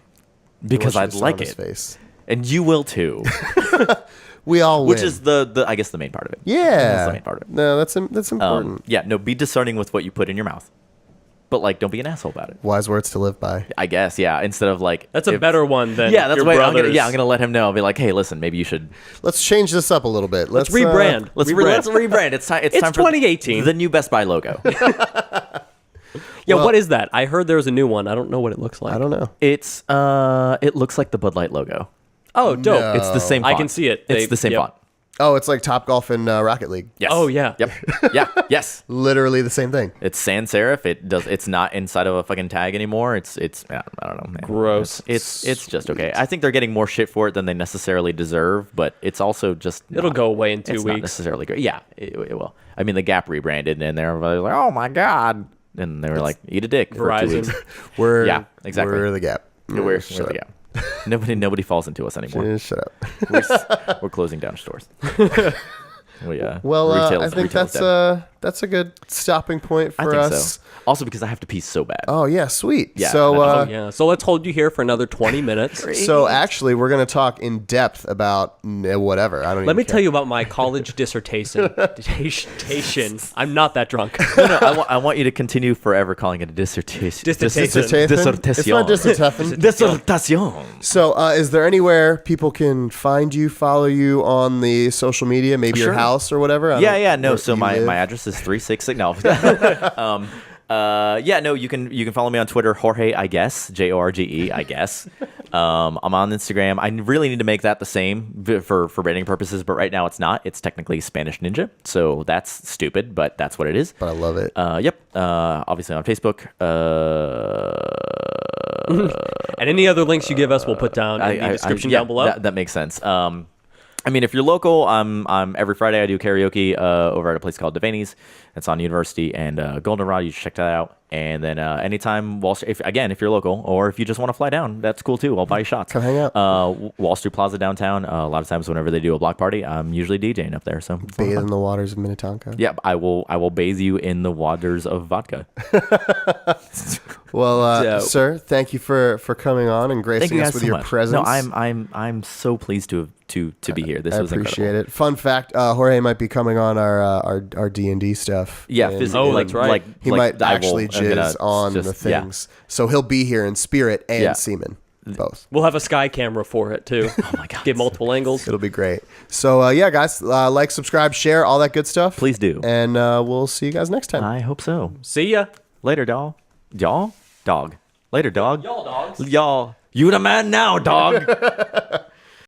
Because I'd like it. Face. And you will too. We all win. Which is the I guess the main part of it. Yeah. That's the main part of it. No, that's important. Yeah, no, be discerning with what you put in your mouth. But like, don't be an asshole about it. Wise words to live by. I guess, yeah. Instead of like, That's a better one than yeah. That's your why brothers. I'm gonna let him know. I'll be like, hey, listen, maybe you should. Let's change this up a little bit. Let's rebrand. Let's rebrand. It's time. It's time for 2018. the new Best Buy logo. Yeah, Well- what is that? I heard there was a new one. I don't know what it looks like. I don't know. It's it looks like the Bud Light logo. Oh, dope. No. It's the same. I Font. can see it. It's the same yep. font. Oh, it's like Topgolf and Rocket League. Yes. Oh, yeah. Yep. Yeah. Yes. Literally the same thing. It's sans serif. It's not inside of a fucking tag anymore. It's I don't know, man. Gross. It's just okay. I think they're getting more shit for it than they necessarily deserve, but it's also just It'll go away in 2 it's weeks. not necessarily great. Yeah, it will. I mean, the Gap rebranded, and everybody was like, "Oh my god!" And they were like, "Eat a dick for 2 weeks." We're Yeah, exactly. We're the Gap. We're Shut the Gap. Nobody falls into us anymore. Shut up. We're closing down stores. Well, I think retail's dead. that's a good stopping point I for think us. so. Also because I have to pee so bad. Oh yeah, sweet. Yeah, So I Yeah. So let's hold you here for another 20 minutes. so actually, we're gonna talk in depth about whatever. I don't. Let me tell you about my college dissertation. I'm not that drunk. No, I want you to continue forever calling it a dissertation. Dissertation. It's not dissertation. Dissertation. So, is there anywhere people can find you, follow you on the social media, maybe your Sure. house or whatever? Yeah. No. where So you my live? address is 366. No. Yeah. No. You can follow me on Twitter, Jorge. I guess Jorge. I guess. I'm on Instagram. I really need to make that the same for branding purposes, but right now it's not. It's technically Spanish Ninja, so that's stupid, but that's what it is. But I love it. Yep. Obviously on Facebook. And any other links you give us, we'll put down in the description down below. That makes sense. I mean, if you're local, I'm every Friday I do karaoke over at a place called Devaney's. That's on University and Goldenrod. You should check that out. And then anytime if you're local or if you just want to fly down, that's cool too. I'll buy you shots. Come hang out. Wall Street Plaza downtown. A lot of times whenever they do a block party, I'm usually DJing up there. So it's a lot of Bathe fun. in the waters of Minnetonka. Yeah, I will bathe you in the waters of vodka. Well, Dope. sir, thank you for coming on and Thank gracing you us guys with so your much. presence. No, I'm so pleased to be here. This I was appreciate incredible. it. Fun fact: Jorge might be coming on our D&D stuff. Yeah, And physically. Oh, that's right. he might actually jizz on the yeah. things, so he'll be here in spirit and Yeah. semen, both. We'll have a sky camera for it too. Oh my god. Get multiple angles. It'll be great. So yeah, guys, like, subscribe, share, all that good stuff. Please do. And we'll see you guys next time. I hope so. See ya. Later, doll. Y'all? Dog. Later, dog. Y'all dogs. Y'all. You the man now, dog.